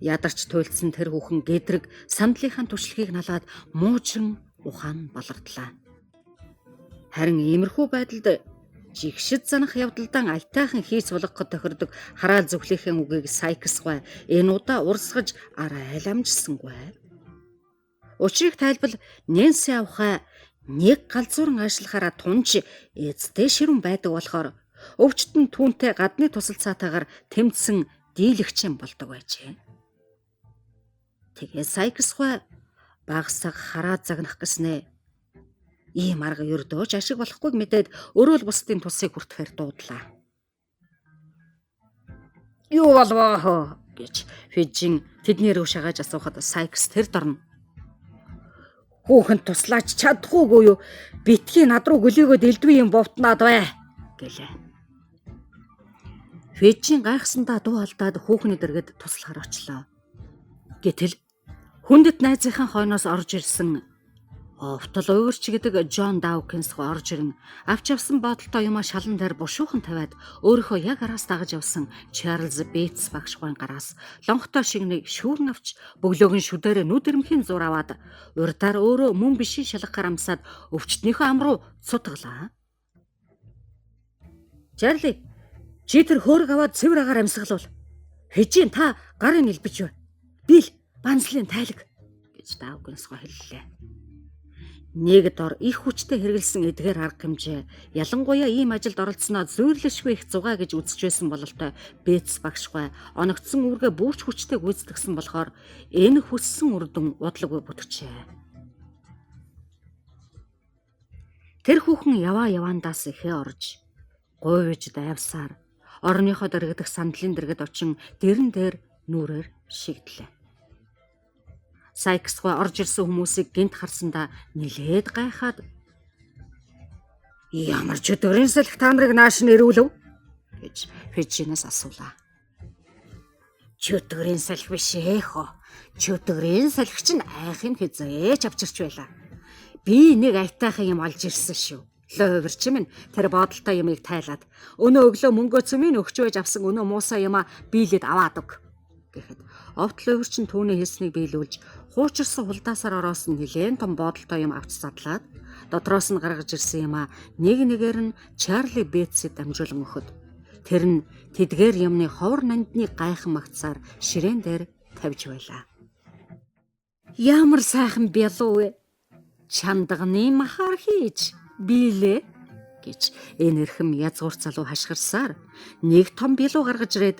ядарч туйлдсан тэр хүүхэн гэдрэг сандлынхаа түшлэгийг налаад муужран ухаан болордлаа. Харин иймэрхүү байдалд жигшид занах явдалдан аятайхан хийц болгоход тохирдог хараал зөвхлөхийн үгийг Сайксгүй энэ удаа урсгаж арай ламжсангүй. Учрыг тайлбал Нэнси авахаа нэг галзууран ажиллахаараа тунж эцтэй ширүүн байдаг болохоор өвчтөн түүнтэй гадны тусалцаатайгаар тэмцсэн дийлэгч юм болдог байжээ. Тэгээ Сайксгүй багсаг хараа загнах гэснээ. Ийм арга ердөөж ашиг болохгүйг мэдээд өөрөө л бусдын тусыг хүртэхээр дуудлаа. Юу болвоо гэж Фижин тэдний рүү шагааж асуухад Сайкс тэр дорно. Хүүхэнд туслаач чадахгүйгүй юу? Битгий над руу гөлөөгөөд элдвээ юм бовтнаад бай гэлээ. Фижин гайхсандаа дуу алдаад хүүхний дэргэд туслахаар очлоо. Гэтэл хүндэт найзынхаа хойноос орж ирсэн Овтол уйгурч гэдэг Джон Даукинс орж ирэн авч явсан бодолтой юмаа шалан дээр бушуухан тавиад өөрийнхөө яг араас дагаж явсан Чарлз Бейтс багшгүй гараас лонхтой шигнийг шүүрэн авч бөглөөг нь шүдээрээ нүд ирмхийн зур аваад урдаар өөрөө мөн бишийн шалгахаар амсаад өвчтнийхөө ам руу цутглаа. Чарли, чи тэр хөөрг аваад цэвэр агаар амсгалуул. Хижийн та гарын нэлбэж бай. Бил банслын тайлаг гэж Даукинс хэллээ. Нэг дор их хүчтэй хэрэгэлсэн эдгээр арга хэмжээ ялангуяа ийм ажилд оролцсноо зүйрлэшгүй их зугаа гэж үзэж байсан бололтой Бейтс багшгүй оногдсон үүргээ бүрч хүчтэй гүйцэтгсэн болохоор энэ хүссэн үр дүн удалгүй бүтгчээ. Тэр хүүхэн яваандаас ихээ орж гуйж дайвсаар орныхоо дэргдэх сандлын дэргэд очин дэрэн дээр нүрээр шигдлээ. Сайксгүй орж ирсэн хүмүүсийг гинт харсандаа нилээд гайхаад ямар ч өдрийн салхи та нарыг нааш нэрүүлв гэж Фижинээс асуулаа. Чөтгөрийн салхи биш эхо. Чөтгөрийн салхи чинь айхын хизээч авчирч байла. Би нэг айтайхан юм олж ирсэн шүү. Ловирч минь тэр бодолтой юмыг тайлаад өнөө өглөө мөнгөө цөмийн өгч байж авсан өнөө муусаа юмаа биелээд аваад өг гэхэд овт ловирч нь түүний хэлснийг биелүүлж хуучирсан хулдаасаар ороос нь нэлээд том бодолтой юм авч задлаад дотроос нь гаргаж ирсэн юмаа нэг нэгээр нь Чарли Бейтсэд дамжуулан өгөхөд тэр нь тэдгээр юмны ховор нандны гайхан магцаар ширээн дээр тавьж байлаа. Ямар сайхан бялуу вэ? Чандганы махаар хийж биелээ гэж энэ эрхэм язгуур залуу хашгирсаар нэг том бялуу гаргаж ирээд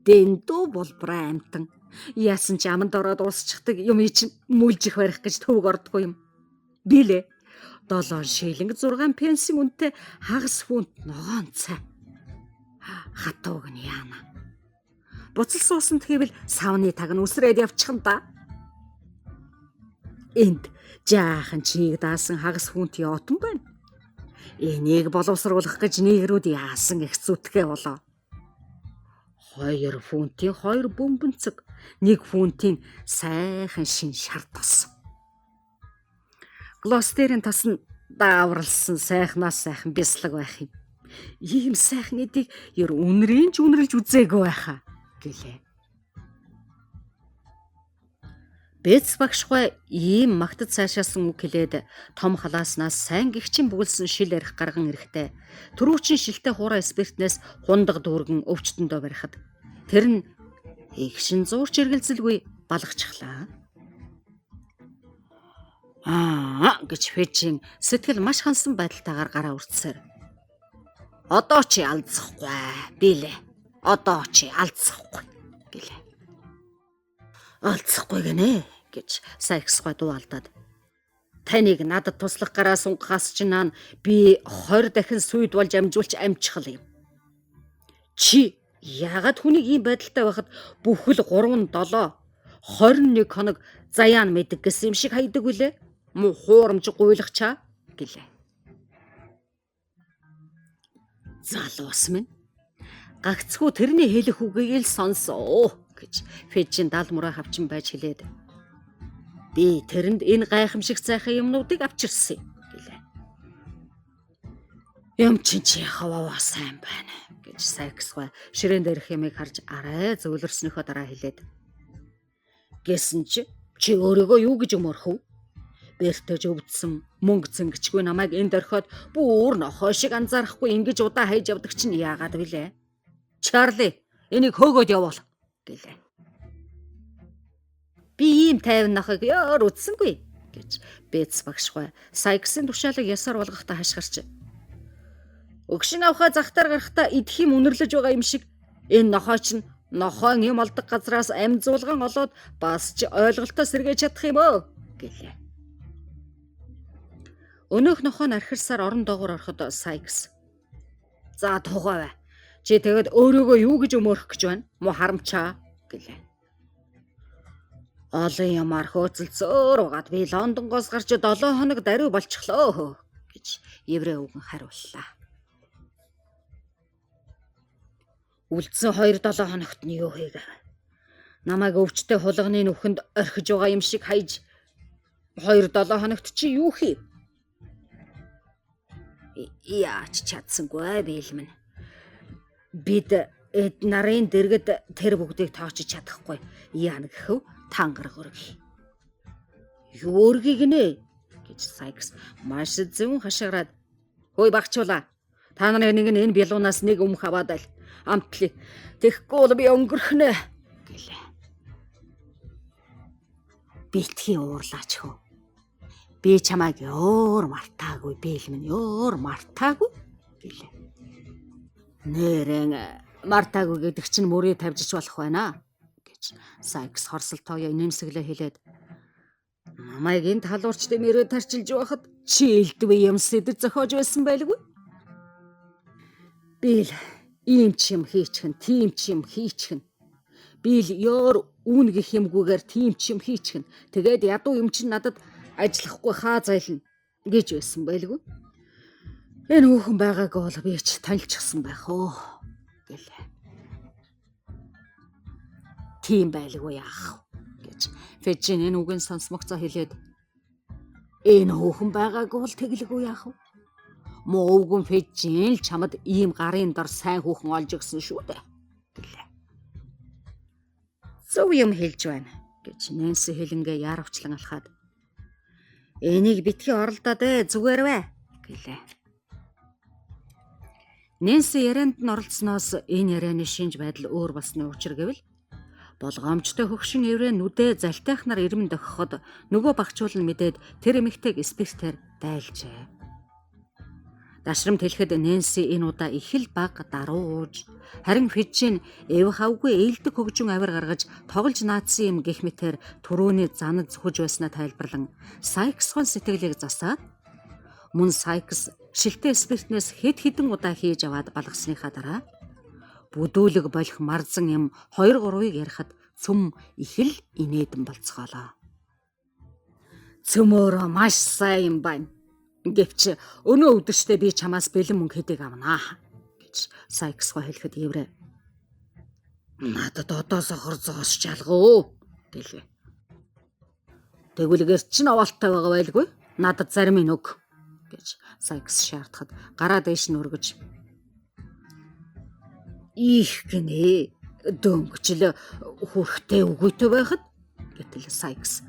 дэндүү болбраа амтан яасан ч аманд ороод уусчихдаг юм чинь мүлжих барих гэж төвөг ордгүй юм. Билээ 7 шиллинг 6 пенсийн үнэтэй хагас хүнт ногоон цай. Хатууг нь яана. Буцал суусан гэвэл савны таг нь үсрээд явчихна да. Энд жаахан чийг даасан хагас хүнт яотон байна. Энийг боловсруулах гэж нэгрүүд яасан их зүтгэ болоо. 2 фунтын 2 бөмбөнцөг, 1 фунтын сайхан шин шар тос. Глостерийн тос нь даавралсан сайхнаас сайхан бяслаг байх юм Ийм сайхан эдийг ер үнрийн ч үнэрлж үзээгүй байхаа гэлээ. Бэц багшгүй ийм магтад цаашаасан үг хэлээд том халааснаас сайн гихчин бүгэлсэн шил арх гарган ирэхтэй түрүүчин шилтэй хуурай спиртнээс хундаг дүүргэн өвчтөндөө барихад тэр нь игшин зуурч эргэлзэлгүй балгачхлаа. Гэж Фежин сэтгэл маш хансан байдалтайгаар гараа үрдсээр. Одоо чи алдсахгүй билээ. Одоо чи алдсахгүй гэлээ. Алдсахгүй гинэ гэж Сайксгүй дуу алдаад. Таныг надад туслах гараа сунгахаас чинь би 20 дахин сүйд болж амжуулч амжихал юм. Чи яагаад хүнийг ийм байдалтай байхад бүхэл 3 7 21 хоног заяан мэдэг гэсэн юм шиг хайдаг үлээ? Муу хуурамч гуйлах чаа гэлээ. Залуус минь гагцхүү тэрний хэлэх үгийг л сонсоо гэж Фежин дал мураа хавчин байж хэлээд. Би тэрэнд энэ гайхамшиг сайхан юмнуудыг авчирсан гэлээ. Юм чи хаваа сайн байна гэж Сайксгүй ширээн дээрх ямыг харж арай зөөлрснөөхөө дараа хэлээд. Гэсэн чи өөрийгөө юу гэж өмөрхөв? Бэртэж өвдсөн мөнгө зөнгөчгүй намайг энд орхиод бүр нохой шиг анзаарахгүй ингэж удаа хайж явдаг чинь яагаад вүлээ? Чарли, энийг хөөгөөд явуул гэлээ. Би ийм тайван нохойг ёор үтсэнгүй гэж Бэц багшгүй Сайксын тушаалыг ясаар болгохтой хашгирч. Өгшин авахаа захтаар гарахтаа идэхим үнэрлэж байгаа юм шиг энэ нохой чинь нохойн юм олдог газраас амзуулган олоод бас ч ойлголтоо сэргээж чадах юм өө гэлээ. Өнөөх нохой нь архирсаар орон доогуур ороход Сайкс. За тухай бай. Чи тэгэд өөрийгөө юу гэж өмөрөх гэж байна? Муу харамчаа гэлээ. Олон юмар хөөцөлцөөр угаад би Лондонгоос гарч 7 хоног даруй болчихлоо гэж еврей үгэн хариуллаа. Үлдсэн 2-7 хоногт нь юу хийгээв? Намайг өвчтэй хулганы нүхэнд орхиж байгаа юм шиг хайж 2-7 хоногт чи юу хийв? Яач чадсангүй бийлмэн. Бид эд нарын дэргэд тэр бүгдийг тоочж чадахгүй. Яа гэхэв тангараг өргөе. Юу өргөе гинэ гэж Сайкс маш зөв хашгираад. Хөөе багчуулаа. Та нарын нэг нь энэ бялуунаас нэг өмх аваад айл. Амтлаа. Тэгэхгүй бол би өнгөрхнэ гэлээ. Битгий уурлаач хөө. Би чамайг ёор мартаагүй бийлмэн ёор мартаагүй гэлээ. Нэрэн мартаагүй гэдэг чинь мөрөө тавьжиж болох байна гэж Сайкс хорсол тоёо нэмсэглээ хэлээд. Намайг энэ талуурчтай мөрөө тарчилж байхад чи элдвэ юм сэдв зохиож байсан байлгүй. Бил ийм ч юм хийчихэн, тийм ч юм хийчихэн. Бил ёор үүн гэх юмгүйгээр тийм ч юм хийчихэн. Тэгээд ядуу юм чинь надад ажиллахгүй хаа зайлна гэж байсан байлгүй. Энэ хүүхэн байгааг бол би ч танилчихсан байх оо гэлээ. Тийм байлгүй яах гэж Фежин энэ үгийн сонсмогцоо хэлээд. Энэ хүүхэн байгааг бол тэглэгүй яах вэ? Муу өвгөн Фежин л чамд ийм гарын дор сайн хүүхэн олж өгсөн шүү дээ гэлээ. Зөв юм хэлж байна гэж Нэнси хэлэнгээ яарвчлан алхаад. Энийг битгий оролдоод зүгээр бай гэлээ. Нэнси ярианд нь оролцсноос энэ ярианы шинж байдал өөр болсны учир гэвэл болгоомжтой хөгшин еврей нүдэ залтайхнаар ирмэн дохиход нөгөө багчуул нь мэдээд тэр эмэгтэйг спиртээр дайлжээ. Дашрамт хэлэхэд Нэнси энэ удаа их л баг даруу ууж харин Фежин эв хавгүй ээлдэг хөгжин авир гаргаж тоглож наадсан юм гэх мэтээр түрүүний занад зүхэж байснаа тайлбарлан Сайксхон сэтгэлийг засаад мөн Сайкс шилтэй спиртнээс хэд хэдэн удаа хийж аваад балгасныхаа дараа бүдүүлэг болох марзан юм 2-3-ыг ярихад цөм их л инээдэн болцгоолоо. Цөмөөрөө маш сайн юм байна. Гэвч өнөө өдөртөө би чамаас бэлэн мөнгө хэдэг авнаа гэж Сайксгаа хэлэхэд еврей. Надад одоо сохор зоос чалгав гэлээ. Тэгвэл гэрч нь овоолтой байгаа байлгүй. Надад зарим нь өг гэж Сайкс шаардахад гараа дээш нь өргөж. Их гинэ. Дөнгөжл хүрхтэй үгүйтэй байхад гэтэл Сайкс.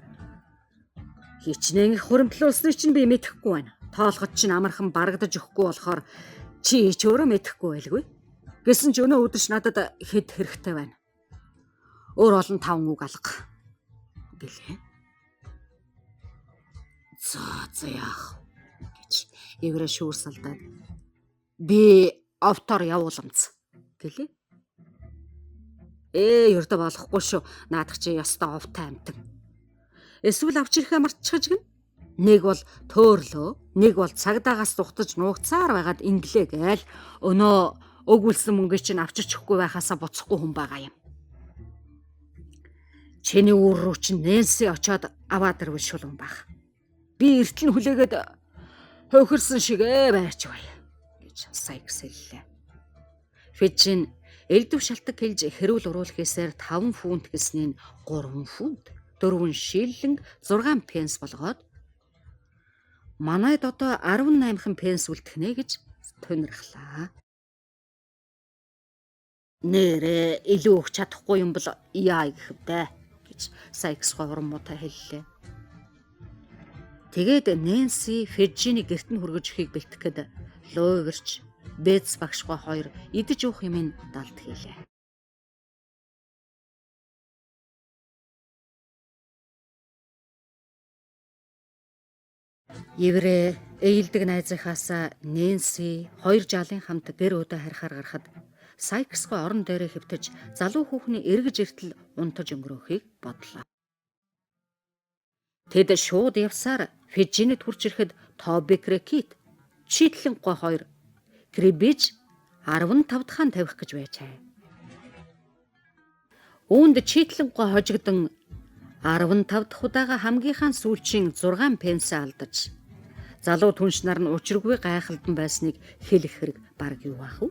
Хичнээн их хуримтлуулсныг чинь би мэдэхгүй байна. Тоолгод чинь амархан барагдаж өгөхгүй болохоор чи ч өөрөө мэдэхгүй байлгүй. Гэсэн ч өнөө өдөр ч надад хэд хэрэгтэй байна. Өөр олон 5 үг алга гэлээ. За яах гэж эврэ шүүрсалдаад би автор явууламц гэлээ. Ердөө болохгүй шүү. Наадах чи ёстой овтой амтан. Эсвэл авч ирэхээ мартчихаж гин. Нэг бол төөрлөө, нэг бол цагдаагаас зүхтаж нуугцаар байгаад инглээ гээл өнөө өгүүлсэн мөнгөө чинь авчирч өгөхгүй байхаасаа буцахгүй хүн байгаа юм. Чиний үр рүү чинь Нэнси очоод аваад ирвэл шулуун баг. Би эртэл хүлээгээд хөвхөрсөн шигэ байж бай гэж Сайкс хэллээ. Фижин элдв шалтак хэлж хэрүүл уруулахээсээр 5 фунт гэсний 3 фунт, 4 шиллинг, 6 пенс болгоод манайд одоо 18 пенс үлдэх гэж тунирхлаа. Нэрээ илүү өгч чадахгүй юм бол яа гэхвдэ гэж Сайкс уран муутай хэллээ. Тэгээд Нэнси Фижиний гэрт нь хүргэж ихийг бэлтгэхэд Ловерч Бэц багшгүй хоёр идэж уух юм далд хийлээ. Еврэ ээлдэг найзынхаас Нэнси 2 жалын хамт гэр өдөө харихаар гарахад Сайксгүй орон дээрээ хэвтэж залуу хүүхний эргэж иртэл унтаж өнгөрөөхийг бодлоо. Тэд шууд явсаар Фижинэд хурж ирэхэд Тоби Крекит, Читлэн гой хоёр Крибиж 15 дахь тавих гэж байжээ. Үүнд Читлэн гой хожигдсон 15 дахь удаага хамгийн сүүлчийн 6 пенс алдаж залуу түнш нар нь учиргүй гайхалдан байсныг хэлэх хэрэг баг юу ах вэ?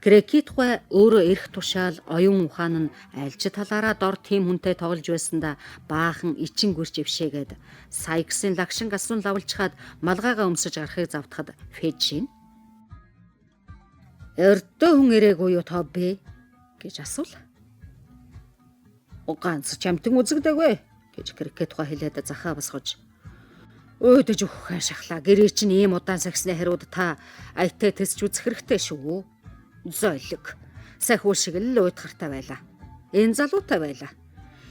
Крекитгүй өөрөө эрх тушаал оюун ухаан нь альж талаараа дор тийм хүнтэй тоглож байсандаа баахан ичин гүрч ившээгээд Сайксын лагшин гасуун лавлчхаад малгайгаа өмсөж гарахыг завтахад Фижин "Өртөө хүн ирээгүй юу Тоби?" гэж асуув. "Ганц чамтан үзэгдээгүй" гэж Крекитгүй хэлээд захаа босгож "Өөдөж өгөх шахлаа гэрээ чинь ийм удаан сагсны хариуд та айтаа тэсч үзэх хэрэгтэй шүү. Зойлог. Сахиу шиг л уйдгартай байлаа. Энэ залуутай байлаа.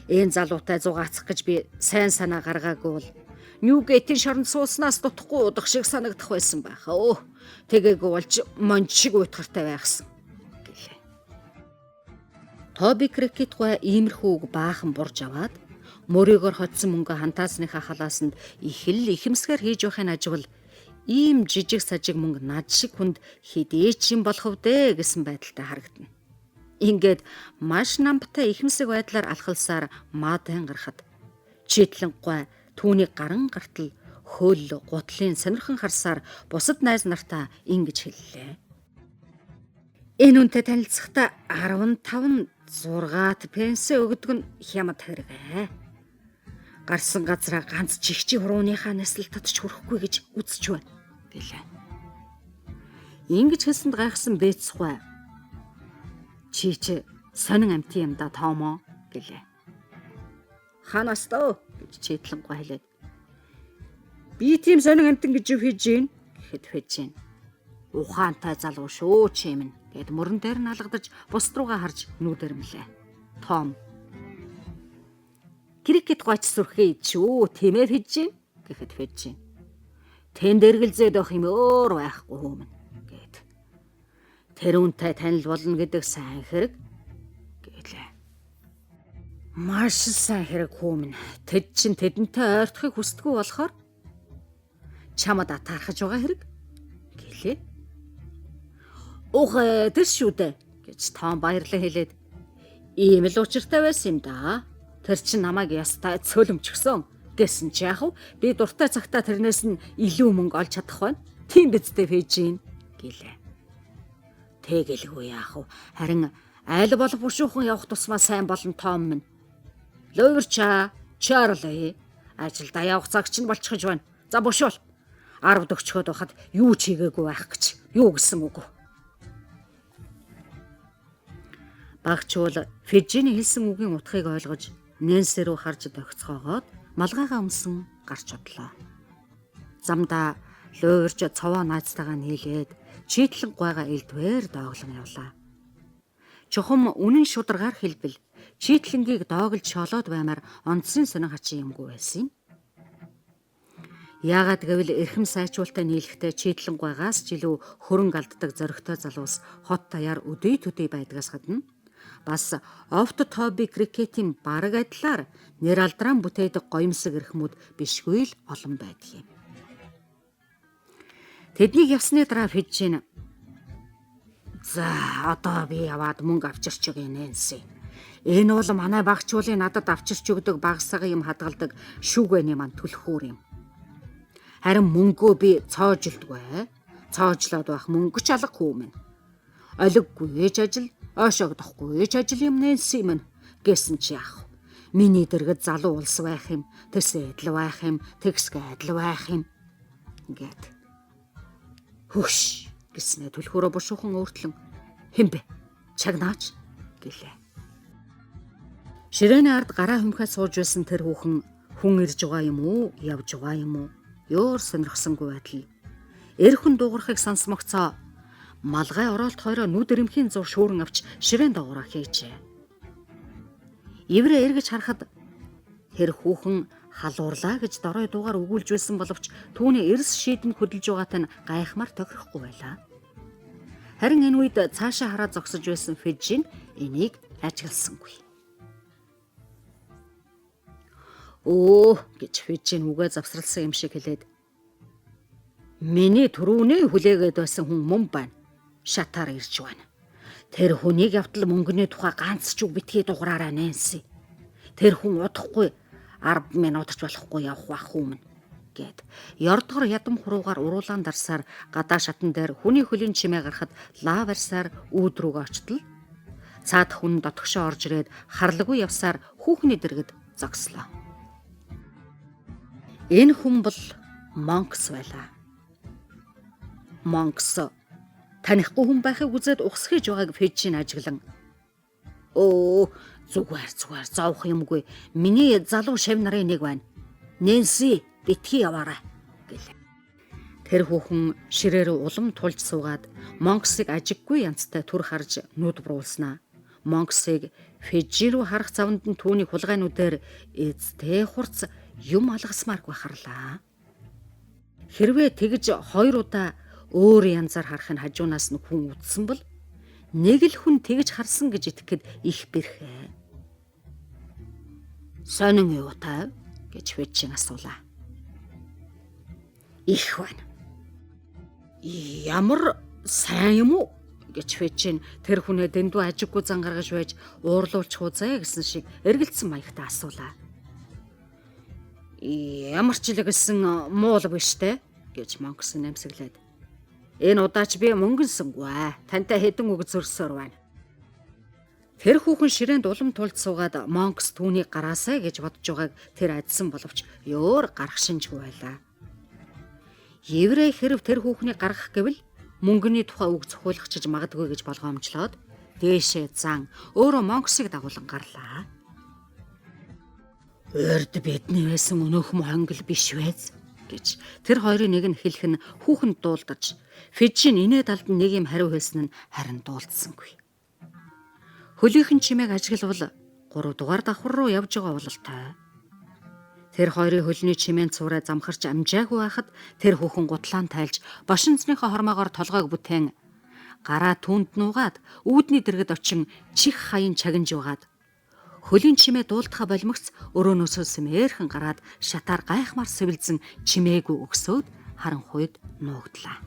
Энэ залуутай зугаацах гэж би сайн санаа гаргаагүй бол Ньюгейтийн шоронд сууснаас дутхгүй удах шиг санагдах байсан байхаа. Тэгээгүй болж монж шиг уйдгартай байхсан гэлээ. Тоби Крекитгүй иймэрхүү үг баахан бурж аваад мөрөөгөр хоцсон мөнгө хантаасныхаа халаасанд их л ихэмсгээр хийж байхын аживал ийм жижиг сажиг мөнгө над шиг хүнд хэдээ ч юм болох вдэ гэсэн байдалтай харагдана. Ингээд маш намтай ихэмсэг байдлаар алхалсаар Мадэн гарахад Читлэнгүй түүний гаран гартал хөл гутлын сонирхон харсаар бусад найз нартаа ингэж хэллээ. "Энэ үнтэй танилцахдаа 15 6 пенс өгдөг нь хямд хэрэгэ. Гарсан газраа ганц чихчи хурууныхаа нэслэл татч хүрэхгүй гэж үзэж байна" гэлээ. Ингэж хэлсэнд гайхсан Бэцгүй "Чи сонин амтын юм да Тоомо" гэлээ. "Ханаас дөө" гэж Читлэнгүй хэлээд "Би тийм сонин амтан гэж юу хийж гин?" гэхэд Фижин "Ухаантай залуу шүү чи минь" гэд мөрөн дээр нь алгадаж бусд руугаа харж нүүдэрмлээ. Том "Крикет гоч сүрхээ идчихүү тийм ээ Фижин" гэхэд Фижин "Тэнд эргэлзээд байх юм өөр байхгүй хүмүн" гэд "Тэр үнтэй танил болно гэдэг сайн хэрэг" гэлээ. "Маш сайн хэрэг хүмүн. Тэд чинь тэдэнтэй ойртохыг хүсдэггүй болохоор чамд атаархаж байгаа хэрэг" гэлээ. Тэр шүү дээ" гэж Том баярлан хэлээд "Ийм л учиртай байсан юм да. Тэр чинь намайг ястай цөлөмчгсөн. Гэсэн чи яах вэ? Би дуртай цагтаа тэрнээс нь илүү мөнгө олж чадах байна. Тийм биз дээ Фижин" гэлээ. "Тэгэлгүй яах вэ? Харин айл болох бушуухан явах тусмаа сайн болон Том минь. Ловерча, Чарли, ажилдаа явах цаг чинь болчихж байна. За бушуул. 10 дөгчхөд байхад юу ч хийгээгүй байх гэж юу гэсэн үг вэ?" Багч бол Фижиний хэлсэн үгийн утгыг ойлгож Нэнси рүү харж тогтцоогоод малгайгаа өмсөн гарч одлоо. Замдаа луурж цовоо найзтайгаа нийлээд чийтлэн гуйгаа элдвээр дооглон явлаа. Чухам үнэн шударгаар хэлбэл чийтлэнгийг доогөлж шолоод баймаар онцгийн сонин хачин юмгүй байсан юм. Яагаад гэвэл эрхэм сайжруулалтаа нийлэхдээ чийтлэн гуйгаас ч илүү хөрөнгө алддаг зөрөгтэй залуус хот даяар өдөө төдий байдгаас гадна бас офт тоби крикетийн бараг адилаар нэр алдран бүтээдэг гоёмсог эрхмүүд бишгүй л олон байдаг юм. Тэднийг явсны дараа Фижин за одоо би яваад мөнгө авчирч өгье Нэнси. Энэ бол манай багчуулын надад авчирч өгдөг багсага юм хадгалдаг шүүгэний мань түлхүүр юм. Харин мөнгөө би цоожилдгүй. Цоожлоод байх мөнгө ч алгагүй мэн. Олиггүй ээж ажил, ойшоогдохгүй ээж ажил юм Нэнси мэн гэсэн чи яах вэ? Миний дэргэд залуу улс байх юм, тэсэ эдл байх юм, тэгсгэ адил байх юм гэд. Хөш гэснэ түлхүүрөө бушуухан өөртлөн хэмбэ чагнаач гэлээ. Ширээний ард гараа хүмхээ сууж байсан тэр хүүхэн хүн ирж байгаа юм уу, явж байгаа юм уу? Ёор сонирхсонгүй байтал эр хүн дуугархыг сонсмогцоо малгай оролт хоёроо нүд эрэмхийн зур шүүрэн авч ширээн дагуураа хийжээ. Иврэ эргэж харахад тэр хүүхэн халуурлаа гэж дорой дуугаар өгүүлж байсан боловч түүний эрс шийдэнд хөдөлж байгаатай нь гайхмаар тохирохгүй байлаа. Харин энэ үед цаашаа хараад зогсож байсан Фижин энийг ажигласангүй. Оо гэж Фижин үгээ завсралсан юм шиг хэлээд миний түрүүний хүлээгээд байсан хүн мөн байна. Шатаар ирж байна. Тэр хүнийг явтал мөнгөний тухай ганц ч үг битгий дугаараа Нэнси. Тэр хүн удахгүй 10 минут ч болохгүй явах байх хүмүн гэд ёрдгор ядам хуруугаар уруулаан дарсаар гадаа шатан дээр хүний хөлийн чимээ гарахад лав арсаар үүд рүүгээ очтол цаад хүн дотгошоо орж ирээд харлагүй явсаар хүүхний дэргэд зогслоо. Энэ хүн бол Монкс байлаа. Монкс танихгүй хүн байхыг үзээд ухсхийж байгааг Фижин ажиглан оо зүгээр зовх юмгүй. Миний залуу шав нарын нэг байна. Нэнси битгий яваарай гэлээ. Тэр хүүхэн ширээр улам тулж суугаад Монксыг ажиггүй янзтай түр харж нүд буруулснаа. Монксыг Фижин рүү харах завнд нь түүний хулгайнуудаар эцтэй хурц юм алгасмааргүй харлаа. Хэрвээ тэгж 2 удаа өөр янзаар харахын хажуунаас нь хүн үдсэн бол нэг л хүн тэгж харсан гэж итгэхэд их бэрхээ. Сонин юу тав гэж Фижин асуулаа. Их байна. Ямар сайн юм уу гэж Фижин тэр хүнээ дэндүү ажиггүй зан гаргаж байж уурлуулчих үзье гэсэн шиг эргэлцсэн маягтай асуулаа. Ямар ч л гэсэн муул биш те гэж Монкс нэмсэглээд. Энэ удаач би мөнгөнсөнгүй. Тантай хэдэн үг зөрсөөр байна. Тэр хүүхэн ширээнд улам тулд суугаад Монкс түүнийг гараасай гэж бодож байгааг тэр адсан боловч ёор гарах шинжгүй байлаа. Еврей хэрв тэр хүүхнийг гаргах гэвэл мөнгөний тухай үг зохиулахчиж магадгүй гэж болгоомжлоод дээшээ зан өөрөө Монксыг дагуулan гарлаа. Урд бидний байсан өнөөхөн хонгил биш вэз гэж тэр хоёрын нэг нь хэлэх нь хүүхэнд дуулдаж Фижин инээ талд нэг юм хариу хэлсэн нь харин дуулдсангүй. Хөлийнхэн чимээг ажиглавал 3 дугаар давхар руу явж байгаа бололтой. Тэр хоёрын хөлний чимээнд цуурай замхарч амжаагүй байхад тэр хүүхэн гутлаан тайлж бошинцныхоо хормоогоор толгойг бүтээн гараа түүнд нуугаад үүдний дэргэд очин чих хаян чагинж байгаад хөлийн чимээ дуулдахаа болмогц өрөөнөөсөө сэмээрхэн гараад шатаар гайхмаар сэвэлзэн чимээгүй өгсөөд харанхуйд нуугдлаа.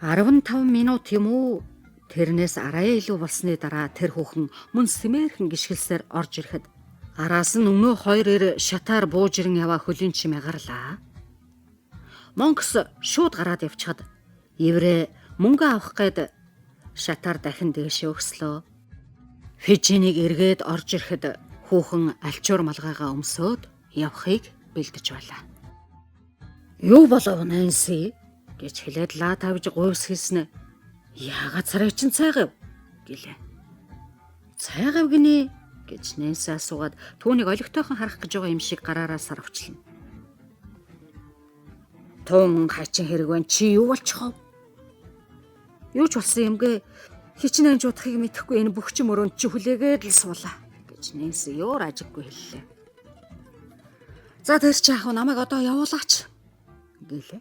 15 минут юм уу? Тэрнээс арай илүү болсны дараа тэр хүүхэн мөн сэмээрхэн гიშгэлсээр орж ирэхэд араас нь өмнөө хоёр эр шатаар бууж ирэн яваа хөлийн чимээ гарлаа. Монкс шууд гараад явчихад еврей мөнгө авах гээд шатаар дахин дээшээ өгслөө. Фижинийг эргээд орж ирэхэд хүүхэн альчуур малгайгаа өмсөөд явахыг бэлдэж байлаа. Юу болов Нэнси гэж хэлээд лаа тавьж гуйс хийснэ. Яагаад сарай чин цайгав гэлээ. Цайгав гинэ гэж Нэнси асуугаад түүнийг олигтойхон харах гэж байгаа юм шиг гараараа сарвчлана. Тун хачин хэрэг байна чи юу болчихов? Юу ч болсон юмгээ хичнээн жуудахыг мэдэхгүй энэ бүх ч мөрөнд чи хүлээгээд л суулаа гэж Нэнси ёор ажиггүй хэллээ. За тэр чи яах вэ намайг одоо явуулаач гэлээ.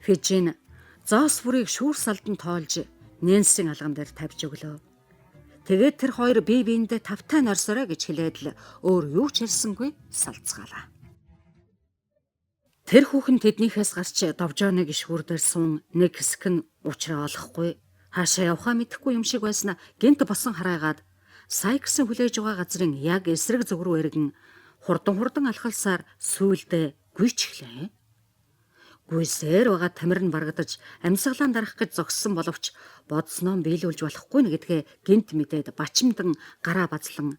Фижин зоос бүрийг шүүр салдан тоолж Нэнсийн алган дээр тавьж өглөө. Тэгээд тэр хоёр бие биендээ тавтай норсороо гэж хэлээд л өөр юу ч хэлсэнгүй салцгаалаа. Тэр хүүхэн тэднийхээс гарч довжооны гişгүүр дээр суун нэг хэсэг нь уучраа олохгүй хаашаа явахаа мэдэхгүй юм шиг байснаа гинт босон хараагаад Сайксын хүлээж байгаа газрын яг эсрэг зүг рүү эргэн хурдан алхалсаар сүүлдээ гүйчихлээ. Гүйсээр байгаа тамир нь барагдаж амьсгалаа дарах гэж зогссон боловч бодсноо биелүүлж болохгүй нэгдгээ гинт мэдээд бачимдан гараа базлан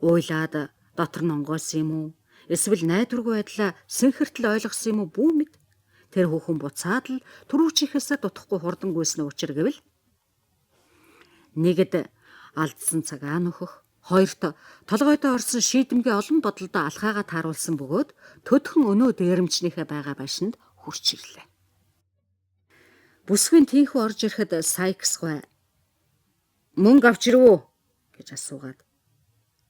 уйлаад дотор нь онгойсон юм уу? Эсвэл найдваргүй байдлаа сэнхэртэл ойлгосон юм уу бүү мэд. Тэр хүүхэн буцаад л түрүүчийнхээсээ дутахгүй хурдан гүйснэ учир гэвэл нэгд алдсан цагаа нөхөх, хоёрт толгойдоо орсон шийдэмгээ олон бодолдоо алхаагаа тааруулсан бөгөөд төдхөн өнөө дээрэмчнийхээ байгаа байшинд хурч ирлээ. Бүсгүй тийхүү орж ирэхэд Сайкс гой мөнгө авч ирв үү гэж асуугаад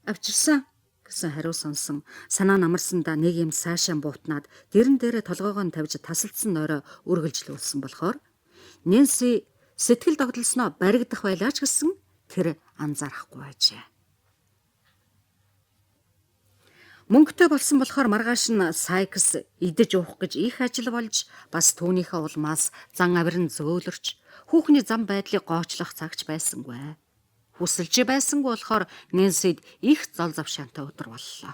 авчирсан гэсэн хариу сонсон. Санаа намарсандаа нэг юм цаашаа буутнаад дэрэн дээрээ толгоогоо нь тавьж тасалдсан нойроо үргэлжлүүлсэн болохоор Нэнси сэтгэл догтлсноо баригдах байлаач гэсэн тэр анзаарахгүй байжээ. Мөнгөтэй болсон болохоор маргааш нь Сайкс идэж уух гэж их ажил болж бас түүнийхээ улмаас зан авир нь зөөлөрч хүүхний зам байдлыг гоочлох цагч байсангүй. Хүсэлж байсангүй болохоор Нэнсид их зол завшаантай өдөр боллоо.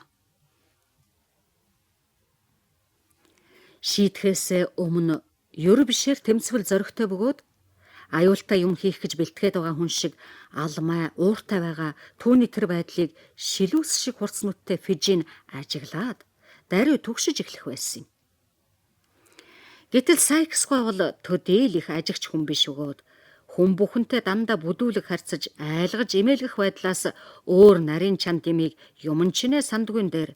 Шийдэхээс өмнө ёр бишээр тэмцвэл зоригтой бөгөөд аюултай юм хийх гэж бэлтгээд байгаа хүн шиг алмай ууртай байгаа түүний тэр байдлыг шилүүс шиг хурцнуудтай Фижин ажиглаад даруй түгшиж эхлэх байсан юм. Гэтэл Сайкс гой бол төдийл их ажигч хүн биш өгөөд хүн бүхэнтэй дандаа бүдүүлэг харьцаж айлгаж эмээлгэх байдлаас өөр нарийн чанд дэмийг юмнчнээ сандгүйн дээр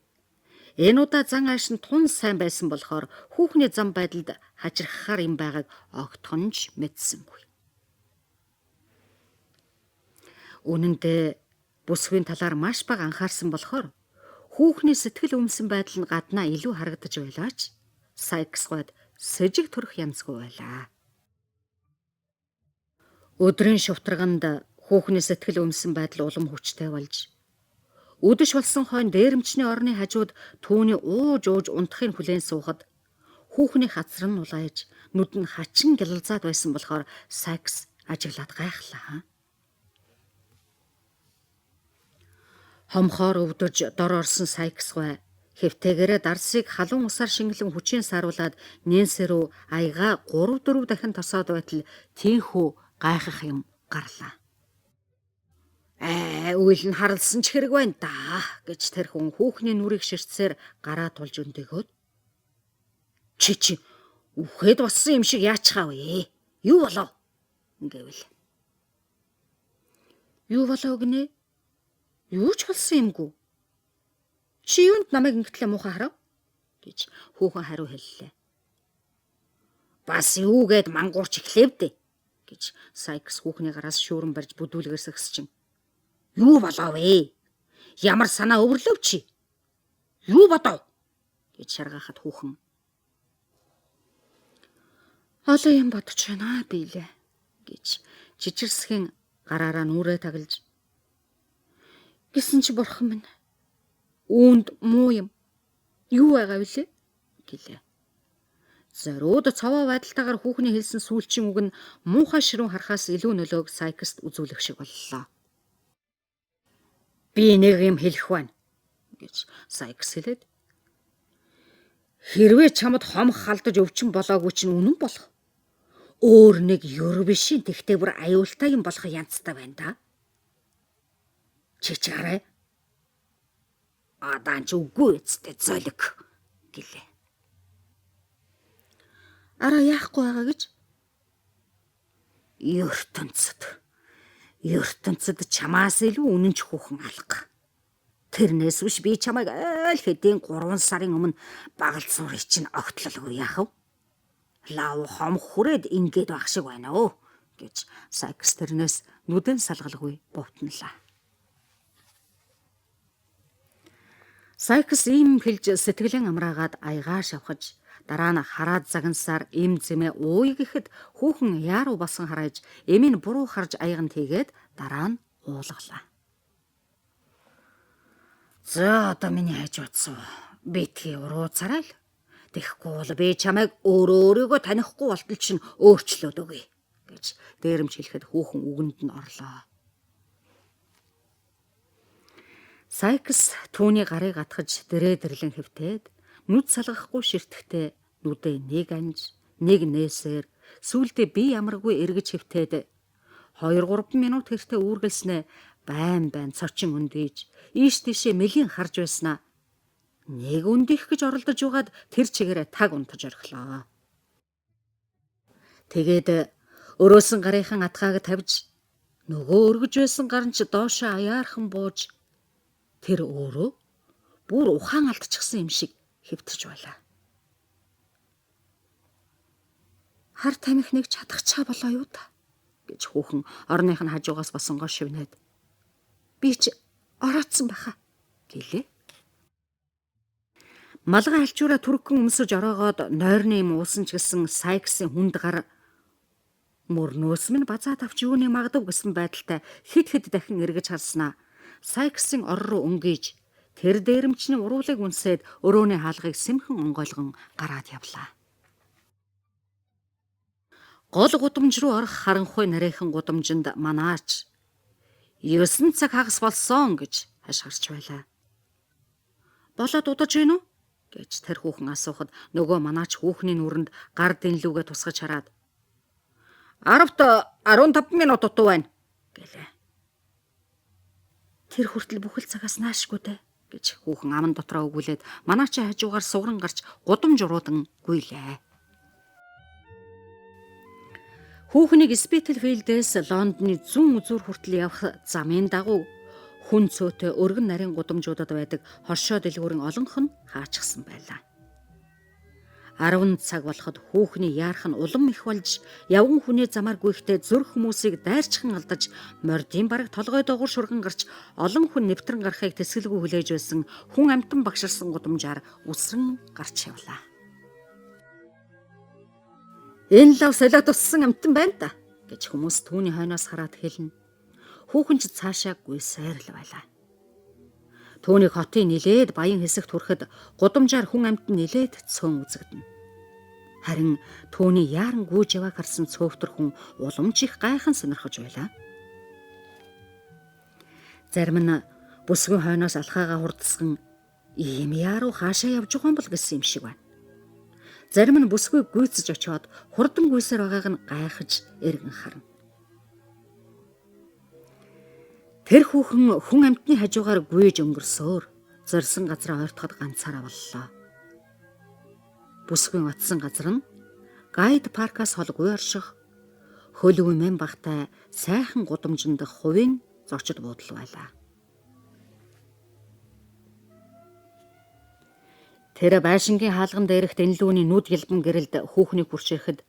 энэ удаа зан ааш нь тун сайн байсан болохоор хүүхний зам байдалд хажирхахаар юм байгааг огтхонж мэдсэнгүй. Үнэн дээр бүсгийн талаар маш бага анхаарсан болохоор хүүхний сэтгэл өмсөн байдал нь гаднаа илүү харагдаж байлаач Сайкс гойд сэжиг төрөх янзгүй байлаа. Өдрийн шувтарганд хүүхний сэтгэл өмсөн байдал улам хүчтэй болж үдэш болсон хойно дээрэмчний орны хажууд түүний ууж унтахын хүлээн суухад хүүхний хацар нь улайж нүд нь хачин гялалзаад байсан болохоор Сайкс ажиглаад гайхлаа. Хомхоор өвдөж дор орсон Сайкс гой хэвтээгээрээ дарсыг халуун усаар шингэлэн хүчээр сааруулад Нэнси рүү аяга 3-4 дахин тосоод байтал тийхүү гайхах юм гарлаа. Үйл нь харалсан ч хэрэг байна да гэж тэр хүн хүүхний нүрийг ширтсээр гараа тулж өндөгөөд чи үхээд болсон юм шиг яачхаа вэ? Юу болов? Гэвэл юу болов гинэ? Юу ч болсон юмгүй. Чи юунд намайг ингэтлээ муухай харав? гэж хүүхэн хариу хэллээ. Бас юу гээд мангуурч эхлэвдэ гэж Сайкс хүүхний гараас шүүрэн барьж бүдүүлгээс өгсчин. Юу болов вэ? Ямар санаа өвөрлөв чи? Юу бодов? гэж шаргаахад хүүхэн. Олон юм бодож байна бийлээ гэж жижигсхэн гараараа нүрээ таглаж. Гэсэн чи бурхан минь. Үүнд муу юм. Юу байгаа вүлээ? гэлээ. Зориуд цаваа байдалтайгаар хүүхний хэлсэн сүүлчийн үг нь муухай ширүүн харахаас илүү нөлөөг Сайкст үзүүлэх шиг боллоо. Би нэг юм хэлэх байна гэж Сайкс хэлээд. Хэрвээ чамд хомх халдаж өвчин болоогүй чинь үнэн болох. Өөр нэг ёр бишийн тэгтээ бүр аюултай юм болох янзтай байна да. Чи чараа. Адаан ч үгүй эцтэй золиг гэлээ. Араа яахгүй байгаа гэж. ертөнцөд чамаас илүү үнэнч хүүхэн алга. Тэрнээс биш би чамайг аль хэдийн 3 сарын өмнө багалзуурыг чинь огтлолгүй яах вэ? Лав хомх хүрээд ингээд байх шиг байна оо гэж Сайкс тэрнээс нүдэн салгалгүй бовтнолаа. Сайкс ийм хэлж сэтгэлэн амраагаад аягаа шавхаж дараа нь хараад загнасаар эм зэмээ ууй гэхэд хүүхэн яаруу басан хараж эмийн буруу харж аяган тийгээд дараа нь уулгалаа. За одоо миний хайж утсан. Битгий урууцараа л. Тэгэхгүй бол би чамайг өөрийгөө танихгүй болтол чинь өөрчлөөд өгье гэж дээрэмж хэлэхэд хүүхэн үгэнд нь орлоо. Сайкс түүний гарыг атгаж дэрээдэрлэн хэвтээд нүд салгахгүй ширтэхдээ нүдээ нэг анж, нэг нээсээр сүүлдээ би ямаргүй эргэж хэвтээд 2-3 минут хэртээ үүргэлснээ байн цочин өндийж ийш тийшээ мэлийн харж байснаа нэг өндих гэж оролдож угаад тэр чигээрээ таг унтаж орхилоо. Тэгээд өрөөсөн гарынхан атгааг тавьж нөгөө өргөж байсан гар нь ч доошоо аяархан бууж тэр өөрөө бүр ухаан алдчихсан юм шиг хэвтэрч байлаа. Хар тамхиныг чадахчаа болоо юу та гэж хүүхэн орных нь хажуугаас босонгоо шивнээд би ч ороодсон баха гэлээ. Малгай алчуураа түргэн өмсөж ороогоод нойрны юм уусан ч гэсэн Сайксын хүнд гар мөрнөөс минь базаад авч юуны магадав гэсэн байдалтай хэд дахин эргэж харснаа Сайксын ор руу өнгөж тэр дээрэмчний уруулыг үнсээд өрөөний хаалгыг сэмхэн онгойлгон гараад явлаа. Гол гудамж руу орох харанхуй нарийнхан гудамжинд манаач 9 цаг хагас болсон гэж хашгирч байлаа. Болоод удаж гин үү гэж тэр хүүхэн асуухад нөгөө манаач хүүхний нүрэнд гар дэнлүүгээ тусгаж хараад 10-15 минут дутуу байна гэлээ. Тэр хүртэл бүхэл цагаас наашгүй дээ гэж хүүхэн аман дотроо өгүүлээд манаачийн хажуугаар сугран гарч гудамж уруудан гуйлаа. Хүүхнийг Спитлфилдээс Лондоны зүүн үзүүр хүртэл явах замын дагуу хүн цөөтэй өргөн нарийн гудамжуудад байдаг хоршоо дэлгүүрийн олонх нь хаачихсан байлаа. 10 цаг болоход хүүхний яарах нь улам их болж явган хүний замаар гүйхдээ зүрх хүмүүсийг дайрчхан алдаж мордын бараг толгой доогуур шурган гарч олон хүн нэвтрэн гарахыг тэсгэлгүй хүлээж байсан хүн амтан багширсан гудамжаар үсрэн гарч явлаа. Энэ лав солиод уссан амтан байна та гэж хүмүүс түүний хойноос хараад хэлнэ. Хүүхэн ч цаашаа гүйсээр л байлаа. Түүний хотын нилээд баян хэсэгт хүрэхэд гудамжаар хүн амт нилээд цөөн үзэгдэнэ. Харин түүний яаран гүйж явааг харсан цөөвтөр хүн уламж их гайхан сонирхож байлаа. Зарим нь бүсгүй хойноос алхаагаа хурдсган ийм яаруу хаашаа явж байгаа юм бол гэсэн юм шиг байна. Зарим нь бүсгүй гүйцэж очиод хурдан гүйсээр байгааг нь гайхаж эргэн харна. Тэр хүүхэн хүн амтны хажуугаар гүйж өнгөрсөөр зорьсон газраа ойртоход ганцаараа боллоо. Бүсгүй очсон газар нь гайд паркаас холгүй орших хөл үмэн багтай сайхан гудамжинд хувийн зочид буудал байлаа. Тэр байшингийн хаалган дээрх дэнлүүний нүд гэлбэн гэрэлд хүүхнийг хүрчээхэд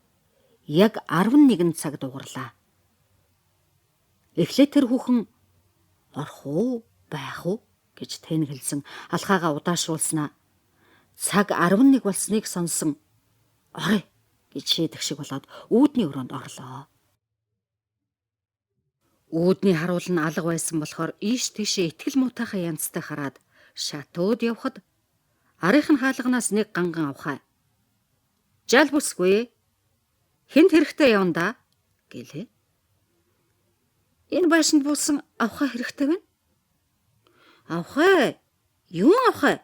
яг 11 цаг дугарлаа. Эхлээд тэр хүүхэн орох уу, байх уу гэж тэнэгэлсэн алхаагаа удаашруулснаа цаг 11 болсныг сонсон орой гэж шийдэх шиг болоод үүдний өрөөнд орлоо. Үүдний харуул нь алга байсан болохоор ийш тийшээ итгэл муутайхаа янзтай хараад шатууд явхад арийнхын хаалганаас нэг ганган авхаа. Жал бүсгүй. Хэнд хэрэгтэй явна да гэлээ. Энэ байшинд буусан авхаа хэрэгтэй байна. Авхаа? Юу авхаа?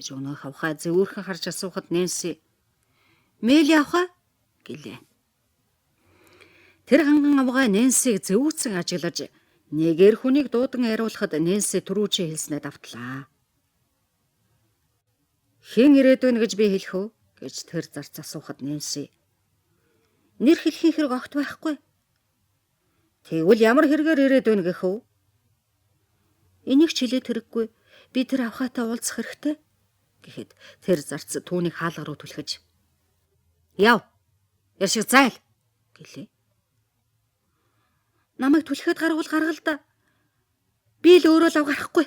гэж өнөөх авхаа зөөрхөн харж асуухад Нэнси "Мэли авхаа" гэлээ. Тэр ганган авгаа Нэнсиг зөөцөн ажиглаж нэгээр хүнийг дуудан яриулахад Нэнси түрүүчээ хэлснээр давтлаа. "Хэн ирээд байна гэж би хэлэх үү?" гэж тэр зарц асуухад Нэнси Нэр хэлхийн хэрэг огт байхгүй. Тэгвэл ямар хэрэгээр ирээд байна гэх вэ? Энийг ч хэлээд хэрэггүй. Би тэр авхаатай уулзах хэрэгтэй гэхэд тэр зарц түүнийг хаалга руу түлхэж яв. Яшиг зайл гэлээ. Намайг түлхээд гаргуул гаргал да. Би л өөрөө л авгарахгүй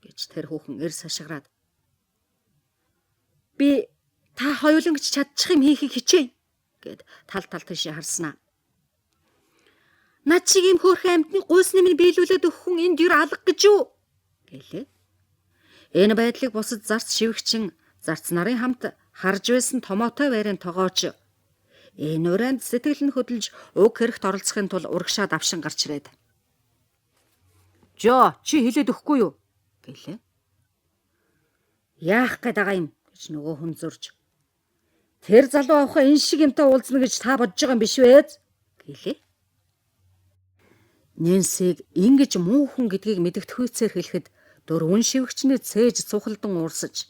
гэж тэр хүүхэн эрс хашгираад би та хоёуланг ч чадчих юм хийхийг хичээе гэд тал тийшээ харснаа. Над шиг юм хөөрхөн амьтны гуйсны минь биелүүлээд өгөх хүн энд юр алга гэж юу гэлээ. Энэ байдлыг бусад зарц шивгчин зарц нарын хамт харж байсан томоотой байрын тогооч энэ уранд сэтгэл нь хөдөлж уг хэрэгт оролцохын тулд урагшаа давшин гарч ирээд. "Жоо, чи хэлээд өгөхгүй юу?" гэлээ. "Яах гээд байгаа юм?" гэж нөгөө хүн зурж. "Тэр залуу авахаа энэ шиг юмтай уулзна гэж та бодож байгаа юм биш үү?" гэлээ. Нэнсиг ингэж муу хүн гэдгийг мэдэгдэхүйцээр хэлэхэд дөрвөн шивгчнээ цээж цухалдан уурсаж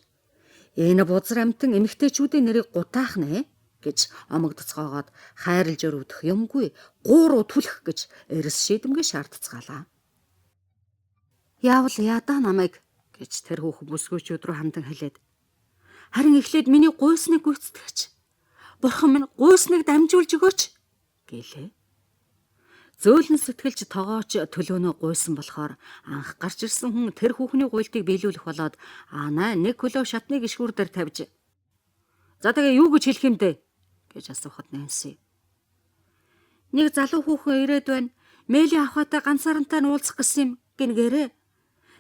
"Энэ бузар амтан эмэгтэйчүүдийн нэрийг гутаах нэ" гэж омогдцоогоод хайрлж өрөвдөх юмгүй гууруу түлх гэж эрс шийдэмгээ шаардцгаалаа. "Яавал ядаа намайг" гэж тэр хүүхэн бүсгүйчүүд рүү хандан хэлээд. "Харин эхлээд миний гуйсныг гүйцэтгэж. Бурхан минь гуйсныг дамжуулж өгөөч" гэлээ. Зөөлөн сэтгэлж тогооч төлөөнөө гуйсан болохоор анх гарч ирсэн хүн тэр хүүхний гуйлтыг биелүүлэх болоод аанаа нэг кило шатны гишгүүр дээр тавьж "За тэгээ юу гэж хэлэх юм бэ?" гэж асуухад Нэнси. "Нэг залуу хүүхэн ирээд байна. Мэйлийн авхаатай ганцаарнтай нь уулзах гэсэн юм гингээрээ.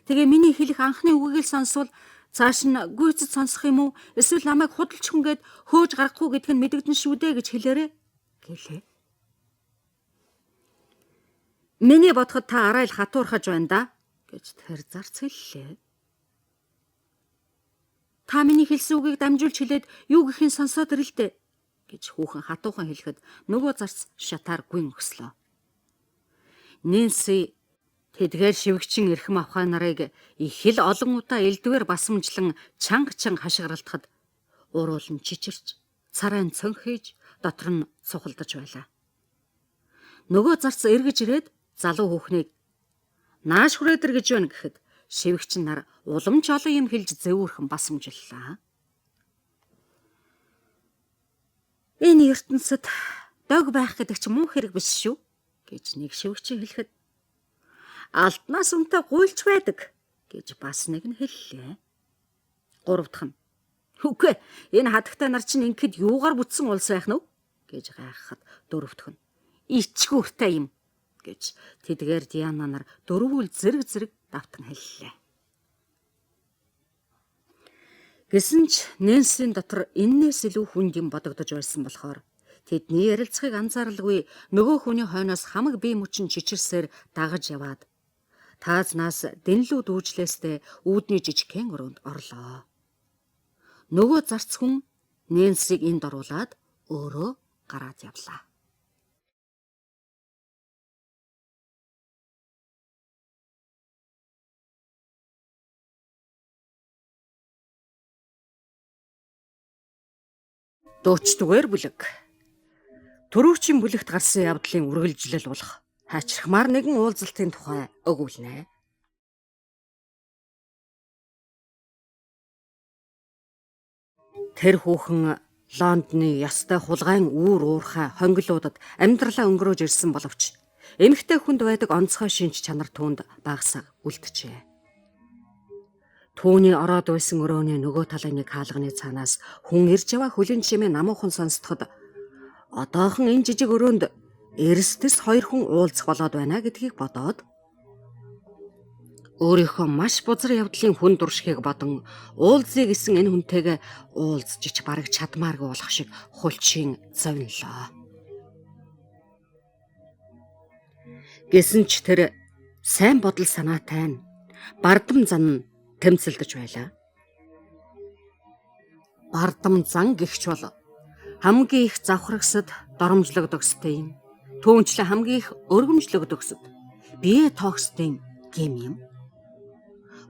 Тэгээ миний хэлэх анхны үгийг л сонсвол цааш нь гүйцэд сонсох юм уу? Эсвэл намайг худалч хүнгээд хөөж гаргахгүй гэдг нь мэдэгдэн шүү дээ гэж хэлээрээ" гэлээ. "Миний бодоход та арай л хатуурхаж байна да" гэж тэр зарц хэллээ. "Та миний хэлсэн үгийг дамжуулж хэлээд юу гэхин сонсоод ирэлдэ" гэж хүүхэн хатуухан хэлэхэд нөгөө зарц шатаар гүн өгслөө. Нэнси тэдгээр шивгчин эрхэм авхай нарыг их л олон удаа элдвэр басамжлан чанга хашгиралтахад уруулан чичирч царайн цөнхийж дотор нь цухалдаж байлаа. Нөгөө зарц эргэж ирээд залуу хүүхнийг "Нааш хүрээдэр гэж байна" гэхэд шивгчин нар уламж олон юм хэлж зөөвөрхөн басамжллаа. "Энэ ертөнцид дог байх гэдэг ч муу хэрэг биш шүү" гэж нэг шивгчин хэлэхэд "Алтнаас үнэтэй гуйлч байдаг" гэж бас нэг нь хэллээ. Гурав дахь нь "Үгүй, энэ хадагтай нар чинь ингэхэд юугаар бүтсэн улс байх нь вэ?" гэж гайхахад дөрөв дахь нь "Ичгүүртэй юм" гэж тэдгээр Диана нар дөрвүүл зэрэг давтан хэллээ. Гэсэн ч Нэнсийн дотор эннээс илүү хүнд юм бодогдож байсан болохоор тэдний ярилцахыг анзааралгүй нөгөө хүний хойноос хамаг бие мөчин чичирсээр дагаж яваад таазнаас дэнлүү дүүжлээстэй үүдний жижигхэн өрөөнд орлоо. Нөгөө зарц хүн Нэнсиг энд оруулаад өөрөө гараад явлаа. Дуучдгээр бүлэг. Төрөвчийн бүлэгт гарсан явдлын үргэлжлэл болох хайчрахмаар нэгэн уулзалтын тухай өгүүлнэ. Тэр хүүхэн Лондоны ястай хулгайн уурхай хонгилуудад амьдралаа өнгөрөөж ирсэн боловч эмэгтэй хүнд байдаг онцгой шинж чанар түүнд багасаа үлджээ. Түүний ороод байсан өрөөний нөгөө талын нэг хаалганы цаанаас хүн ирж яваа хөлөн чимээ намуухан сонсдоход одоохон энэ жижиг өрөөнд эрсдэс хоёр хүн уулзах болоод байна гэдгийг бодоод өөрийнхөө маш бузар явдлын хүн дуршихыг бодон уулзъя гэсэн энэ хүнтэйгээ уулзж бараг чадмааргүй болох шиг хулчин зовнилоо. Гэсэн ч тэр сайн бодол санаатай нь бардам зан тэмцэлдэж байлаа. Бардам зан гихч бол хамгийн их завхрагсад доромжлогдохстой юм. Түүнчлэн хамгийн их өргөмжлөгдөхсөд бие тоогстой гим юм.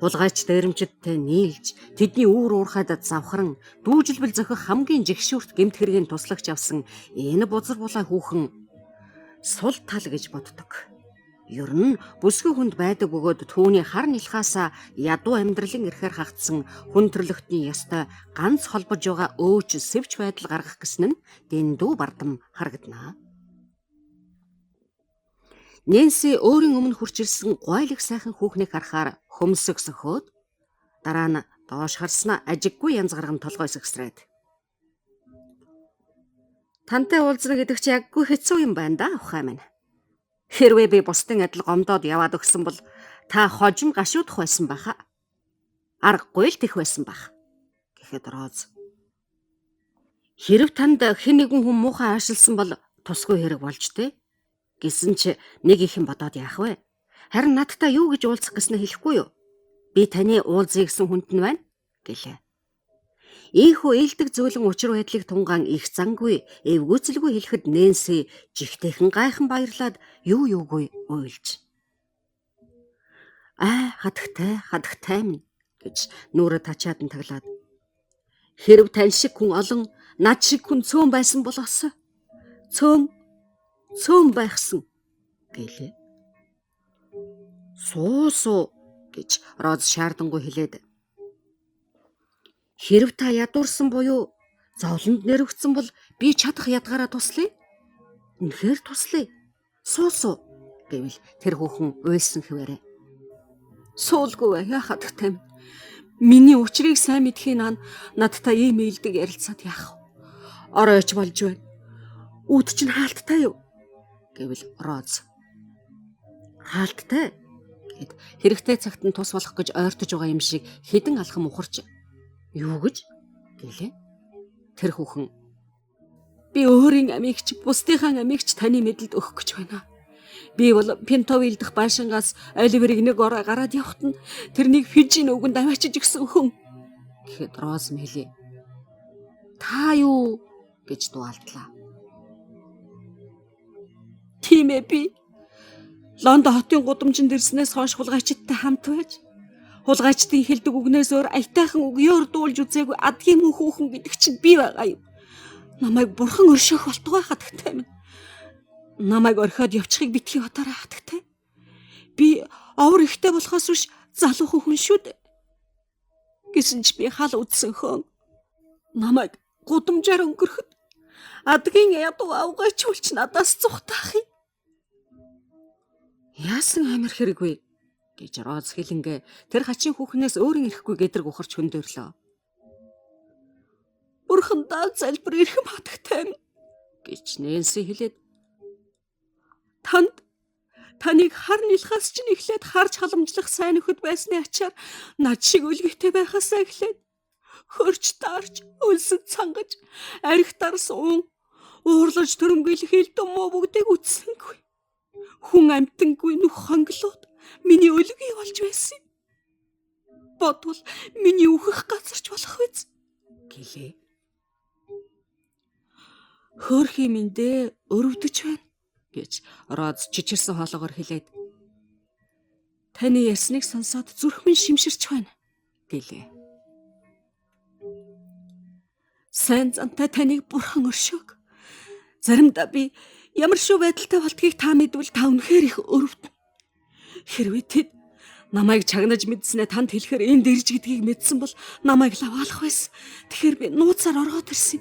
Хулгайч дээрэмчидтэй нийлж тэдний үүр уурхайд завхран дүүжилбэл зохих хамгийн жигшүүрт гэмт хэргийн туслагч авсан энэ бузар булаа хүүхэн сул тал гэж боддог. Ер нь бүсгүй хүнд байдаг бөгөөд түүний хар нэлхаасаа ядуу амьдралын эрхээр хагтсан хүн төрлөختний ёстой ганц холбож байгаа өөч сэвч байдал гаргах гэсэн нь дэндүү бардам харагдана. Нэнси өөрийн өмнө хурч ирсэн гойлог сайхан хүүхнийг харахаар хөмсөг сөхөөд дараа нь доош харснаа ажиггүй янз гарган толгой сэгсрээд. Тантай уулзна гэдэг чи яггүй хэцүү юм байна да ухаан минь. Хэрвээ би бусдын адил гомдоод яваад өгсөн бол та хожим гашуудах байсан баха. Аргагүй л тэх байсан бах. Гэхэд Роз. Хэрв танд хэн нэгэн хүн муухай аашилсан бол тусгүй хэрэг болж дээ. Гэсэн чи нэг их юм бодоод яах вэ? Харин надтай юу гэж уулзах гэснээ хэлэхгүй юу? Би таны уулзъя гэсэн хүнд нь байна гэлээ. Ийхүү ээлдэг зөөлөн учир байдлыг тунгаан их зангүй, эвгүйцэлгүй хэлэхэд Нэнси жигтэйхэн гайхан баярлаад юу юугүй уйлж. Хадагтай минь гэж нүрэ тачаад нь таглаад. Хэрв тань шиг хүн олон, над шиг хүн цөөн байсан бол осоо. Цөөн байхсан гэлээ. Суу гэж Роз шаардангуй хэлээд. Хэрв та ядуурсан буюу зовлонд нэрвэгдсэн бол би чадах ядгаараа туслая. Үнэхээр туслая. Суу гэвэл тэр хүүхэн уйлсан хэвээрээ. Суулгүй яа хадагтай. Миний учрыг сайн мэдхийн надтай ийм ээлдэг ярилцаад яах вэ? Оройч болж байна. Үүд чинь хаалттай юу? Гэвэл Роз. Хаалттай гэд хэрэгтэй цагт нь тус болох гэж ойртож байгаа юм шиг хідэн алхам ухарч. Юу гэж гэлээ. Тэр хүүхэн. Би өөрийн амигч, бусдынхаа амигч таны мэдэлд өгөх гэж байна. Би бол Пинтовил дэх байшингаас Оливерыг нэг орой гараад явахт нь тэрнийг Фижийн өвгөнд аваачиж өгсөн хүн. Гэхэд Роз мэлээ. Та юу гэж дуалдлаа. Тийм ээ би Лондон хотын гудамжинд ирснээс хойш хулгайчдтай хамт байж хулгайчдын хэлдэг үгнээс өөр аятайхан үг ёор дуулж үзээгүй адгийн мөн хүүхэн гэдэг чинь би байгаа юм. Намайг бурхан өршөөх болтугай хадагтай минь. Намайг орхиод явчихыг битгий бодоорой хадагтай. Би овор ихтэй болохоос биш залуу хүүхэн шүү дээ. Гэсэн ч би хал үдсэн хөн. Намайг гудамжаар өнгөрөхөд адгийн ядуу авгайчулч надаас зүхтаах юм. Яасан амар хэрэг вэ? Гэж Роз хэлэнгээ тэр хачин хүүхнээс өөрийн ирэхгүй гэдрэг ухарч хөндөрлөө. Бурхандаа залбир ирэхэм хатагтай гэж Нэнси хэлээд. Таныг хар нэлхаас чинь эхлээд харж халамжлах сайн нөхөд байсны ачаар над шиг өлгийтэй байхасаа эхлээд хөрч таарч өлсөд цангаж арх дарс уурлаж төрөмгөөлөх элдэн муу бүгдийг үтсэнгүй. Хүн амтангүй нүх хонглоод миний өлгий болж байсан. Бодвол миний үхэх газарч болох биз гэлээ. Хөөрхий минь дээ өрөвдөж байна гэж Роз чичирсэн хоолоогоор хэлээд. Таны ярьсныг сонсоод зүрхмэн шимширч байна гэлээ. Сайн зантай таныг бурхан өршөөг. Заримдаа би ямар шүү байдалтай болдгийг та мэдвэл та үнэхээр их өрөвдөн. Хэрвээ тэд намайг чагнаж мэдснэ танд хэлэхээр энд ирж гэдгийг мэдсэн бол намайг лаваалах байсан. Тэгэхээр би нууцаар ороод ирсэн.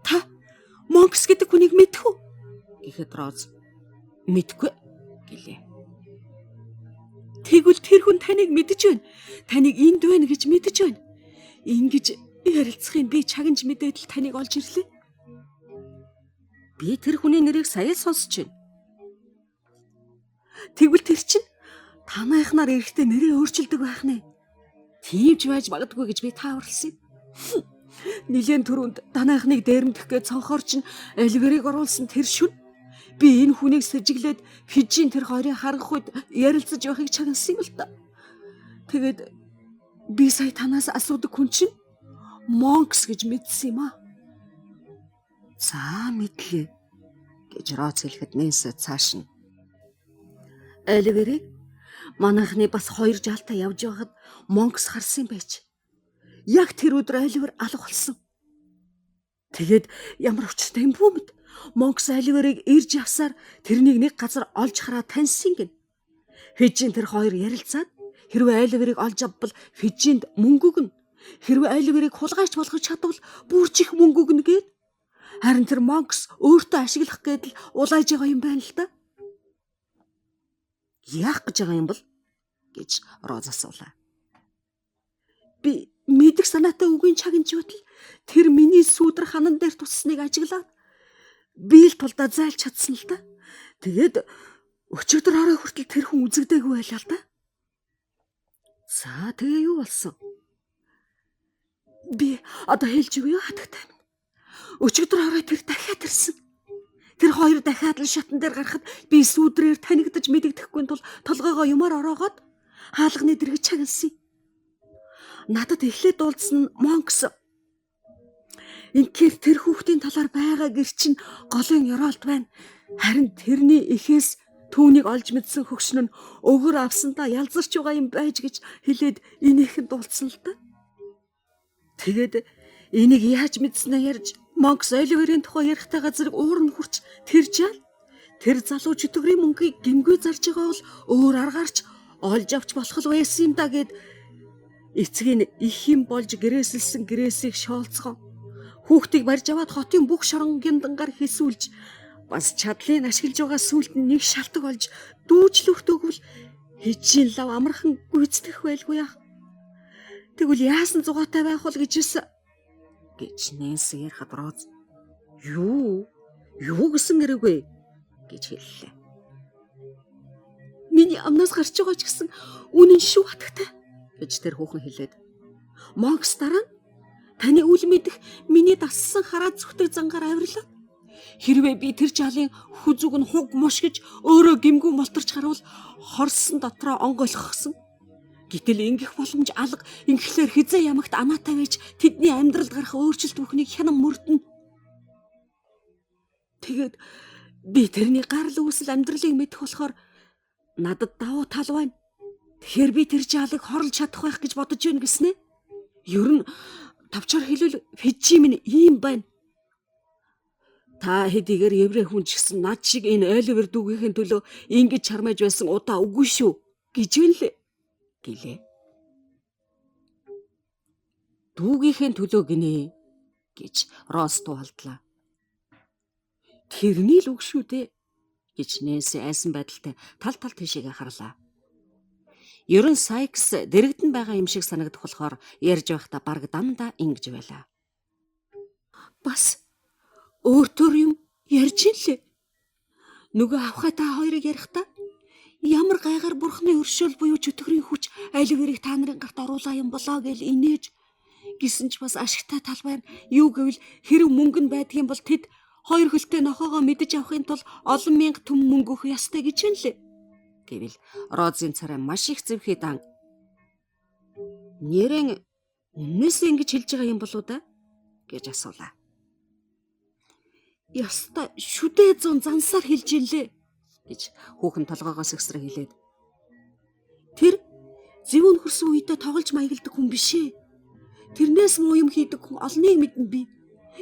Та Монкс гэдэг хүнийг мэдэх үү? Гэхэд Роз мэдгүй гэлээ. Тэгвэл тэр хүн таныг мэдэж байна. Таныг энд байна гэж мэдэж байна. Ингэж ярилцахын би чагнаж мэдээд л таныг олж ирлээ. Би тэр хүний нэрийг сая л сонсч байна. Тэгвэл тэр чинь танайхнаар эрэхтэй нэрээ өөрчилдөг байх нэ. Тиймч байж магадгүй гэж би тааварлсан юм. Нилийн түрүүнд танайхныг дээрэмдэх гэж цонхоор чинь Оливерыг оруулсан тэр шүн. Би энэ хүнийг сэжиглээд Фижийн тэр хоёрын харах үед ярилцаж явахыг чагнасан юм л да. Тэгээд би сая танаас асуудаг хүн чинь Монкс гэж мэдсэн юм аа. За мэдлээ гэж Роз хэлэхэд Нэнси цааш нь. Оливерыг Манайхны бас 2 жаалтаа явж байхад Монкс харсан байж. Яг тэр өдөр Оливер алга болсон. Тэгээд ямар учиртай юм бүү мэд. Монкс Оливерыг ирж авсаар тэрнийг нэг газар олж хараа таньсан гин. Фижин тэр хоёр ярилцаад хэрвээ Оливерыг олж авбал Фижинд мөнгө өгнө. Хэрвээ Оливерыг хулгайч болгож чадвал бүржих мөнгө өгнө гээд. Харин тэр Монкс өөртөө ашиглах гээд л улааж байгаа юм байна л да. Яах гэж байгаа юм бол гэж Роз асуулаа. Би мэдэх санаатай үгийн чагнж байтал тэр миний сүүдэр ханан дээр туссныг ажиглаад би л тулдаа зайлж чадсан л да. Тэгээд өчигдөр орой хүртэл тэр хүн үзэгдээгүй байлаа л да. За тэгээ юу болсон? Би одоо хэлж өгье хатагтай минь. Өчигдөр орой тэр дахиад ирсэн. Тэр хоёр дахиад л шатан дээр гарахад би сүүдрээр танигдаж мэдэгдэхгүй тул толгойгоо юмар ороогоод хаалганы дэргэж чагалсан. Надад эхлээд уулзсан нь Монкс. Инхээр тэр хүүхдийн талаар байгаа гэр чинь голын ёроолт байна. Харин тэрний эхээс түүнийг олж мэдсэн хөгшин нь өгөр авсандаа ялзарч байгаа юм байж гэж хэлээд инээхэнд уулзсан л да. Тэгээд энийг яаж мэдснээ ярьж Монкс Оливерийн тухай ярихтайгаа зэрэг уурн хурч тэржаал. Тэр залуу чөтгөрийн мөнгийг гимгүй зарж байгаа бол өөр аргаарч олж авч болох л байсан юм да гэд эцгийн их юм болж гэрээсэлсэн гэрээсийг шоолцгоо. Хүүхдийг барьж аваад хотын бүх шоронгийн дангаар хэсүүлж бас чадлыг ашиглаж байгаа сүлд нь нэг шалтак олж дүүжлөхт өгвөл хижийн лав амархан гүйцэтгэх байлгүй яах. Тэгвэл яасан зугаатай байх бол гэж Нэнси ярихад Роз юу гэсэн нэрвэ гэж хэллээ. Миний амнаас гарч байгаа ч гэсэн үнэн шүү хатагтай гэж тэр хүүхэн хэлээд. Монкс дараа нь таны үл мэдэх миний дассан хараа зүгтэг зангаар авирлаа. Хэрвээ би тэр жаалын хүзүг нь хуг муш гэж өөрөө гимгүү молторч харуул хорсон дотроо онгойлгохсон. Гэтэл ингэх боломж алга ингэхлээр хизээ ямагт анаатай байж тэдний амьдралд гарах өөрчлөлт бүхнийг хянан мөрдөнө. Тэгээд би тэрний гарал үүсэл амьдралыг мэдэх болохоор надад давуу тал байна. Тэгэхээр би тэр жаалыг хорлж чадах байх гэж бодож байна гэснэ. Ер нь тавчаар хэлвэл Фижи минь ийм байна. Та хэдийгээр еврей хүн ч гэсэн над шиг энэ Оливер дүүгийнхэн төлөө ингэж чармайж байсан удаа үгүй шүү гэж хэлээ. Гэлээ. Дүүгийнхээ төлөө гинэ гэж Роз туулдлаа. Тэрний л үг шүү дээ гэж Нэнси айсан байдалтай тал тийшээгээ харлаа. Ерөн Сайкс дэрэгдэн байгаа юм шиг санагдах болохоор ярьж байхдаа бараг дандаа ингэж байлаа. Бас өөртөө юм ярьж инлээ. Нөгөө авхай та хоёрыг ярихдаа ямар гайгаар бурхны өршөөл буюу чөтгөрийн хүч Оливерийг та нарын гарт оруулаа юм болоо гэж инээж гисэн ч бас ашигтай тал байна. Юу гэвэл хэрэв мөнгө нь байдгийн бол тэд хоёр хөлтэй нохоогоо мэдэж авахын тулд олон мянга түм мөнгө өгөх ёстой гэж хэллээ. Гэвэл Розын царай маш их зэвхий дан. Нэрэн үнээс ингэж хэлж байгаа юм болоо да гэж асуулаа. Яста шүдээ зун зансаар хэлж инлээ гэж хүүхэн толгоогоо сэгсрэ хэлээд. Тэр зэвүүн хөрсөн үедээ тоглож маягладаг хүн биш ээ. Тэрнээс муу юм хийдэг хүн олныг мэднэ би.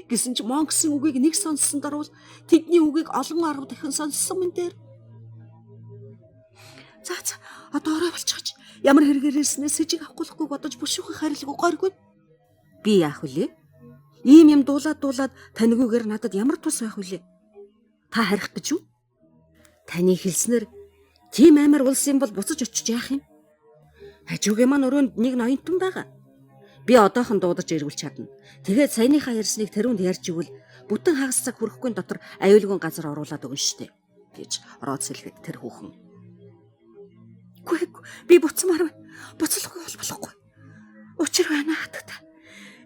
Гэсэн ч Монксын үгийг нэг сонссон даруул тэдний үгийг олон 10 дахин сонссон мэн дээр. За одоо орой болчихж ямар хэрэгээрээснээ сэжиг авахгүй бодож бүшүүхэн харилгүй гойргүй. Би яах вүлээ? Ийм юм дуулаад танигүйгээр надад ямар тус байх вүлээ? Та харих гэж юу? Таны хэлснээр тийм амар улсын бол буцаж очиж яах юм? Хажуугийн маань өрөөнд нэг ноёнтон байгаа. Би одоохон дуудаж ирвэл чадна. Тэгээд саяныхаа ярьсныг тэрүүнд ярьж игэл бүтэн хагас цаг хүрэхгүй дотор аюулгүй газар оруулаад өгнө штэ гэж Роз хэлэхэд тэр хүүхэн. Үгүй би буцмаар байна. Буцлахгүй бол болохгүй. Учир байна хатагта.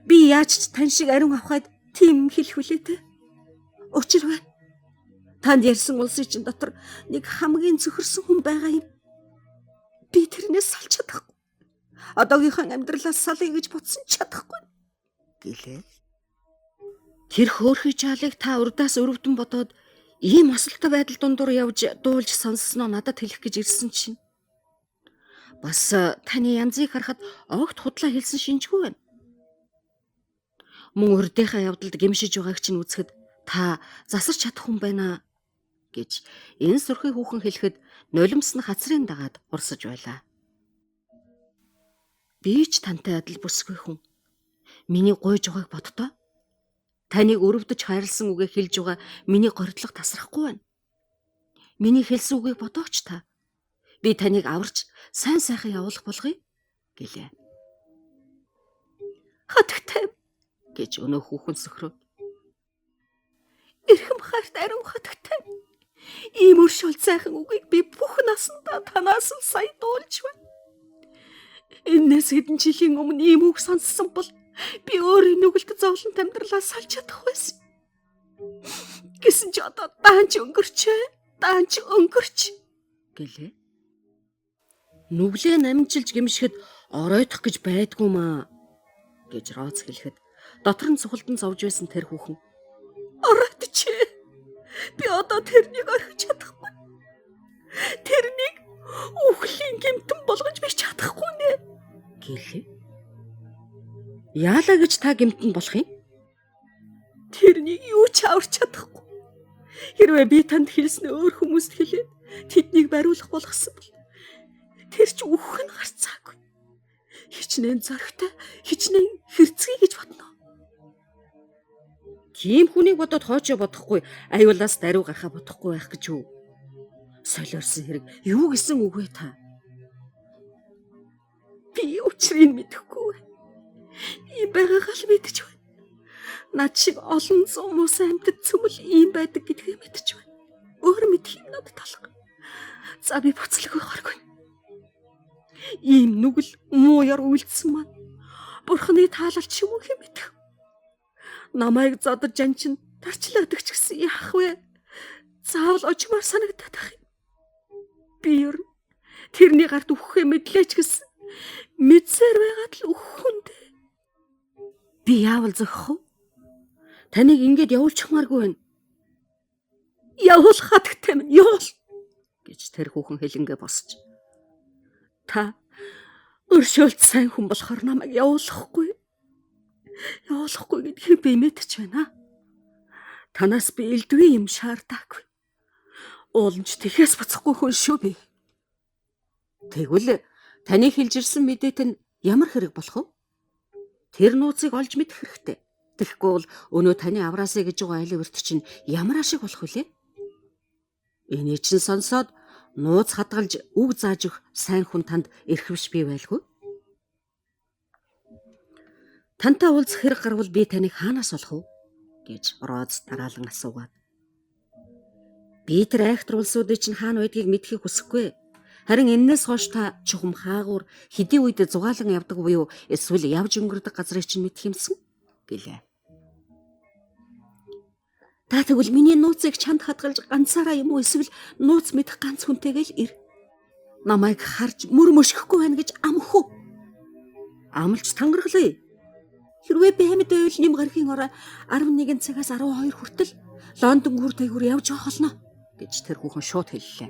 Би яаж ч тань шиг ариун авахад тийм хэлэх үлээ те. Учир байна. Танд ярьсан улсын чинь дотор нэг хамгийн зөвхөрсөн хүн байгаа юм. Би тэрнээс салж чадахгүй. Одоогийнхаа амьдралаас салъя гэж бодсон чадахгүй гэлээ. Тэр хөөрхий жаалыг та урдаас өрөвдөн бодоод ийм осолтой байдал дундуур явж дуулж сонссноо надад хэлэх гэж ирсэн чинь Бас таны янзыг харахад огт худлаа хэлсэн шинжгүй байна. Мөн урдынхаа явдалд гэмшиж байгааг чинь үзэхэд та засарч чадах хүн байна гэж энэ сүрхий хүүхэн хэлэхэд нулимс нь хацрын дагаад урсаж байлаа. Би ч тантай адил бүсгүй хүн. Миний гуйж байгааг бодтоо. Таныг өрөвдөж хайрлсан үгээ хэлж байгаа миний гордлого тасрахгүй байна. Миний хэлсэн үгийг бодооч та. Би таныг аварч сайн сайхан явуулах болгоё гэлээ. Хатагтай гэж өнөө хүүхэн сөхрөө. Эрхэм хайрт ариун хатагтай. Ийм өршөөл сайхан үгийг би бүх насандаа танаас л сая дуулж байна. Энээс хэдэн жилийн өмнө ийм үг сонссон бол би өөрийн нүгэлт зовлонт амьдралаа салж чадах байсан. Гэсэн ч одоо даанч өнгөрч гэлээ. Нүглээ намжилж гэмшихэд оройдох гэж байдгүй маа гэж Роз хэлэхэд дотор нь цухалдан зовж байсан тэр хүүхэн. Оройдч. Би одоо тэрнийг орхиж чадахгүй. Тэрнийг үхлийн гэмтэн болгож би чадахгүй нэ гэлээ. Яалаа гэж та гэмтэн болох юм? Тэрнийг юу ч аварч чадахгүй. Хэрвээ би танд хэлснээ өөр хүмүүст хэлээд тэднийг бариулах болгосон бол тэр ч үхэх нь гарцаагүй. Хичнээн зоригтой, хичнээн хэрцгий гэж бодно. Тийм хүнийг бодоод хоочоо бодохгүй, аюулаас даруй гарахаа бодохгүй байх гэж юу? Солиорсон хэрэг юу гэсэн үг вэ та? Би учрыг мэдэхгүй. Ийм байгаагаа л мэдэж байна. Над шиг олон зуун мус амьтад цөмөл ийм байдаг гэдгээ мэдэж байна. Өөр мэдэх юм надад талах. За би буцалгүй гаргүй. Ийм нүгэл мууяр үйлдсэн маань Бурхны таалалч юм уу хэмээх. Намайг зодож анчин тарчлаадаг ч гэсэн яах вэ? Заавал ожмаар санагдаад ах юм. Би ер нь тэрний гарт үхэхээ мэдлээч гэсэн мэдсээр байгаад л үхэхүнд. Би яавал зохих вэ? Таныг ингэж явуулчихмааргүй байна. Явуулах хатагтай минь явуул гэж тэр хүүхэн хэлэнгээ босч. Та өршөөлт сайн хүн болохоор намайг явуулахгүй. Явуулахгүй гэдгийг би мэдэж байна. Танаас би элдвээ юм шаардаагүй. Ууланч тэхээс буцахгүй хүн шүү би. Тэгвэл таны хэлж ирсэн мэдээт нь ямар хэрэг болох вэ? Тэр нууцыг олж мэдэх хэрэгтэй. Тэгэхгүй бол өнөө таны авраасаа гэж байгаа айлын өрт чинь ямар ашиг болох вүлээ? Энийг чинь сонсоод нууц хадгалж үг зааж өгөх сайн хүн танд эрхэвч бий байлгүй. Тантай уулзах хэрэг гарвал би таныг хаанаас олох вэ гэж Роз дараалан асуугаад. Би тэр айхтар улсуудыг чинь хаана байдгийг мэдхийг хүсэхгүй. Харин энээс хойш та чухам хаагуур хэдий үед зугаалan явдаг буюу эсвэл явж өнгөрдөг газрыг чинь мэдэх юмсан гэлээ. Та тэгвэл миний нууцыг чанд хадгалж ганцаараа юм уу эсвэл нууц мэдэх ганц хүнтэйгээл ир. Намайг харж мөр мөшгөхгүй байна гэж амхүү. Амлж тангарглая. Хэрвээ би амьд байвал нэм гархийн орой 11 цагаас 12 хүртэл Лондон гүр тэйгүр явж явах болно гэж тэр хүүхэн шууд хэллээ.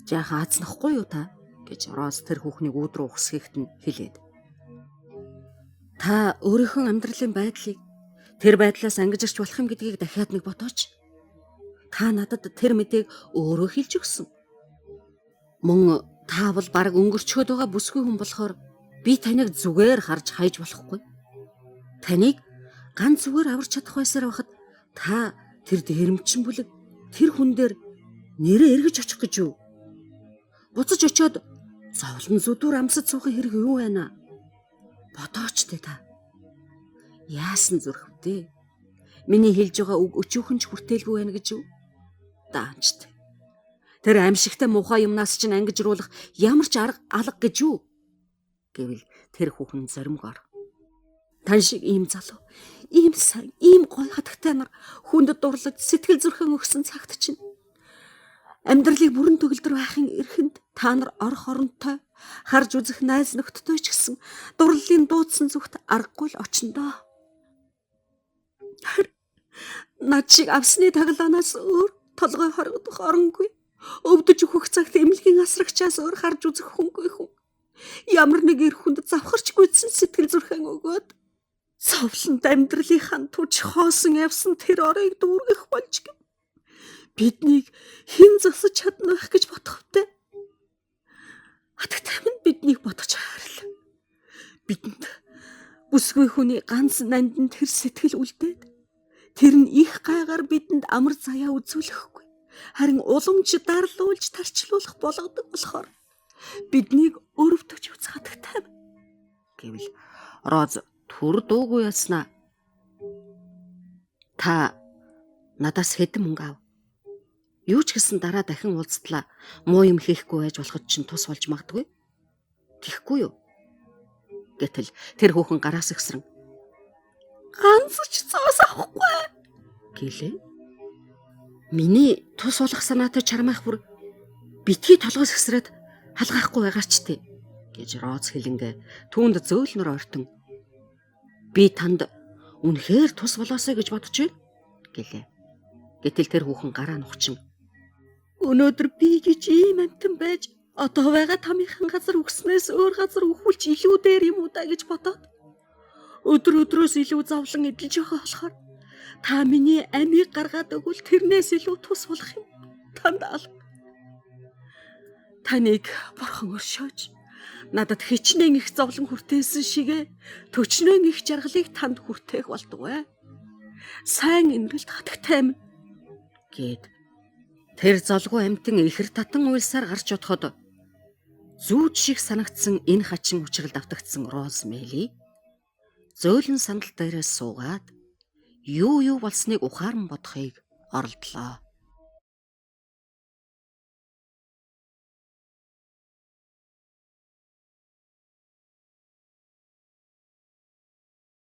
Жаахан азнахгүй юу та гэж Роз тэр хүүхнийг үүд рүү ухсгийгт нь хэлээд. Та өөрийнхөө амьдралын байдлыг тэр байдлаас ангиж ирч болох юм гэдгийг дахиад нэг бодооч. Та надад тэр мэдээг өөрөө хэлж өгсөн. Мөн та бол бараг өнгөрчөөд байгаа бүсгүй хүн болохоор би таныг зүгээр харж хайж болохгүй. Таныг ганц зүгээр аварч чадах байсаар байхад та тэр дээрэмчин бүлэг тэр хүн дээр нэрээ эргэж очих гэж юу? Буцаж очиод зовлон зүдүр амсаж суухын хэрэг юу байна? Бодооч та. Яасан зүрх вэ? Миний хэлж байгаа үг өчүүхэн ч хүртээлгүй байна гэж юу? Даанчт. Тэр аимшигтай муухай юмнаас чинь ангижруулах ямар ч арга алга гэж юу? Гэвэл тэр хүүхэн зоримгоор. Тан шиг ийм залуу, ийм сайн, ийм гой хатагтай нар хүнд дурлаж сэтгэл зүрхэн өгсөн цагт чинь амьдралыг бүрэн төгөлдөр байхын эрхэнд та нар орох оронтой харж үзэх найз нөхдөдөө ч гэсэн дурлалын дуудсан зүгт аргагүй л очиндоо. Над шиг авсны таглаанаас өөр толгой хоргодох оронгүй. Өвдөж өгөх цагт эмнэлгийн асрагчаас өөр харж үзэх хүнгүй хүн. Ямар нэг эр хүнд завхарч гүйцэн сэтгэл зүрхэн өгөөд цовлонд амьдралынхаа туж хоосон явсан тэр орыг дүүргэх болж гин. Биднийг хэн засаж чадна байх гэж бодохтой. Хатагтай минь биднийг бодож харал. Бидэнд бүсгүй хүний ганц нандин тэр сэтгэл үлдээд тэр нь их гайгаар бидэнд амар заяа үзүүлэхгүй. Харин уламж дарлуулж тарчлуулах болгодог болохоор биднийг өрөвдөж үзэх хатагтай гэвэл Роз түр дуугүй яснаа. Та надаас хэдэн мөнгө ав? Юу ч гэсэн дараа дахин уулзтлаа муу юм хийхгүй байж болоход чинь тус болж магадгүй. Тихгүй юу? Гэтэл тэр хүүхэн гараас ихсрэн ганц ч цаас авахгүй гэлээ. Миний тус болох санаатай чармаах бүр битгий толгоос ихсрээд халгаахгүй байгаач тий гэж Роз хэлэнгэ түүнд зөөлнөр ойртон би танд үнэхээр тус болоосой гэж бодож байна гэлээ. Гэтэл тэр хүүхэн гараа нухчин өнөөдөр би гэж ийм амтан байж одоо байгаа тамийнхан газар өгснээс өөр газар өгүүлж илүү дээр юм уу да гэж бодоод өдөр өдрөөс илүү зовлон эдэлж байгаа болохоор та миний амийг гаргаад өгвөл тэрнээс илүү тус болох юм. Танд алга. Таныг бурхан өршөөж надад хичнээн их зовлон хүртээсэн шигэ төчнөөн их жаргалыг танд хүртээх болдгоо. Сайн инрэлт хатагтай юм гэд тэр золгүй амтэн ихэр татан уйлсаар гарч одоход зүүж шиг санагдсан энэ хачин учрал давтагдсан Роз Мэли зөөлөн сандал дээрээс суугаад юу болсныг ухаан бодохыг оролдлоо.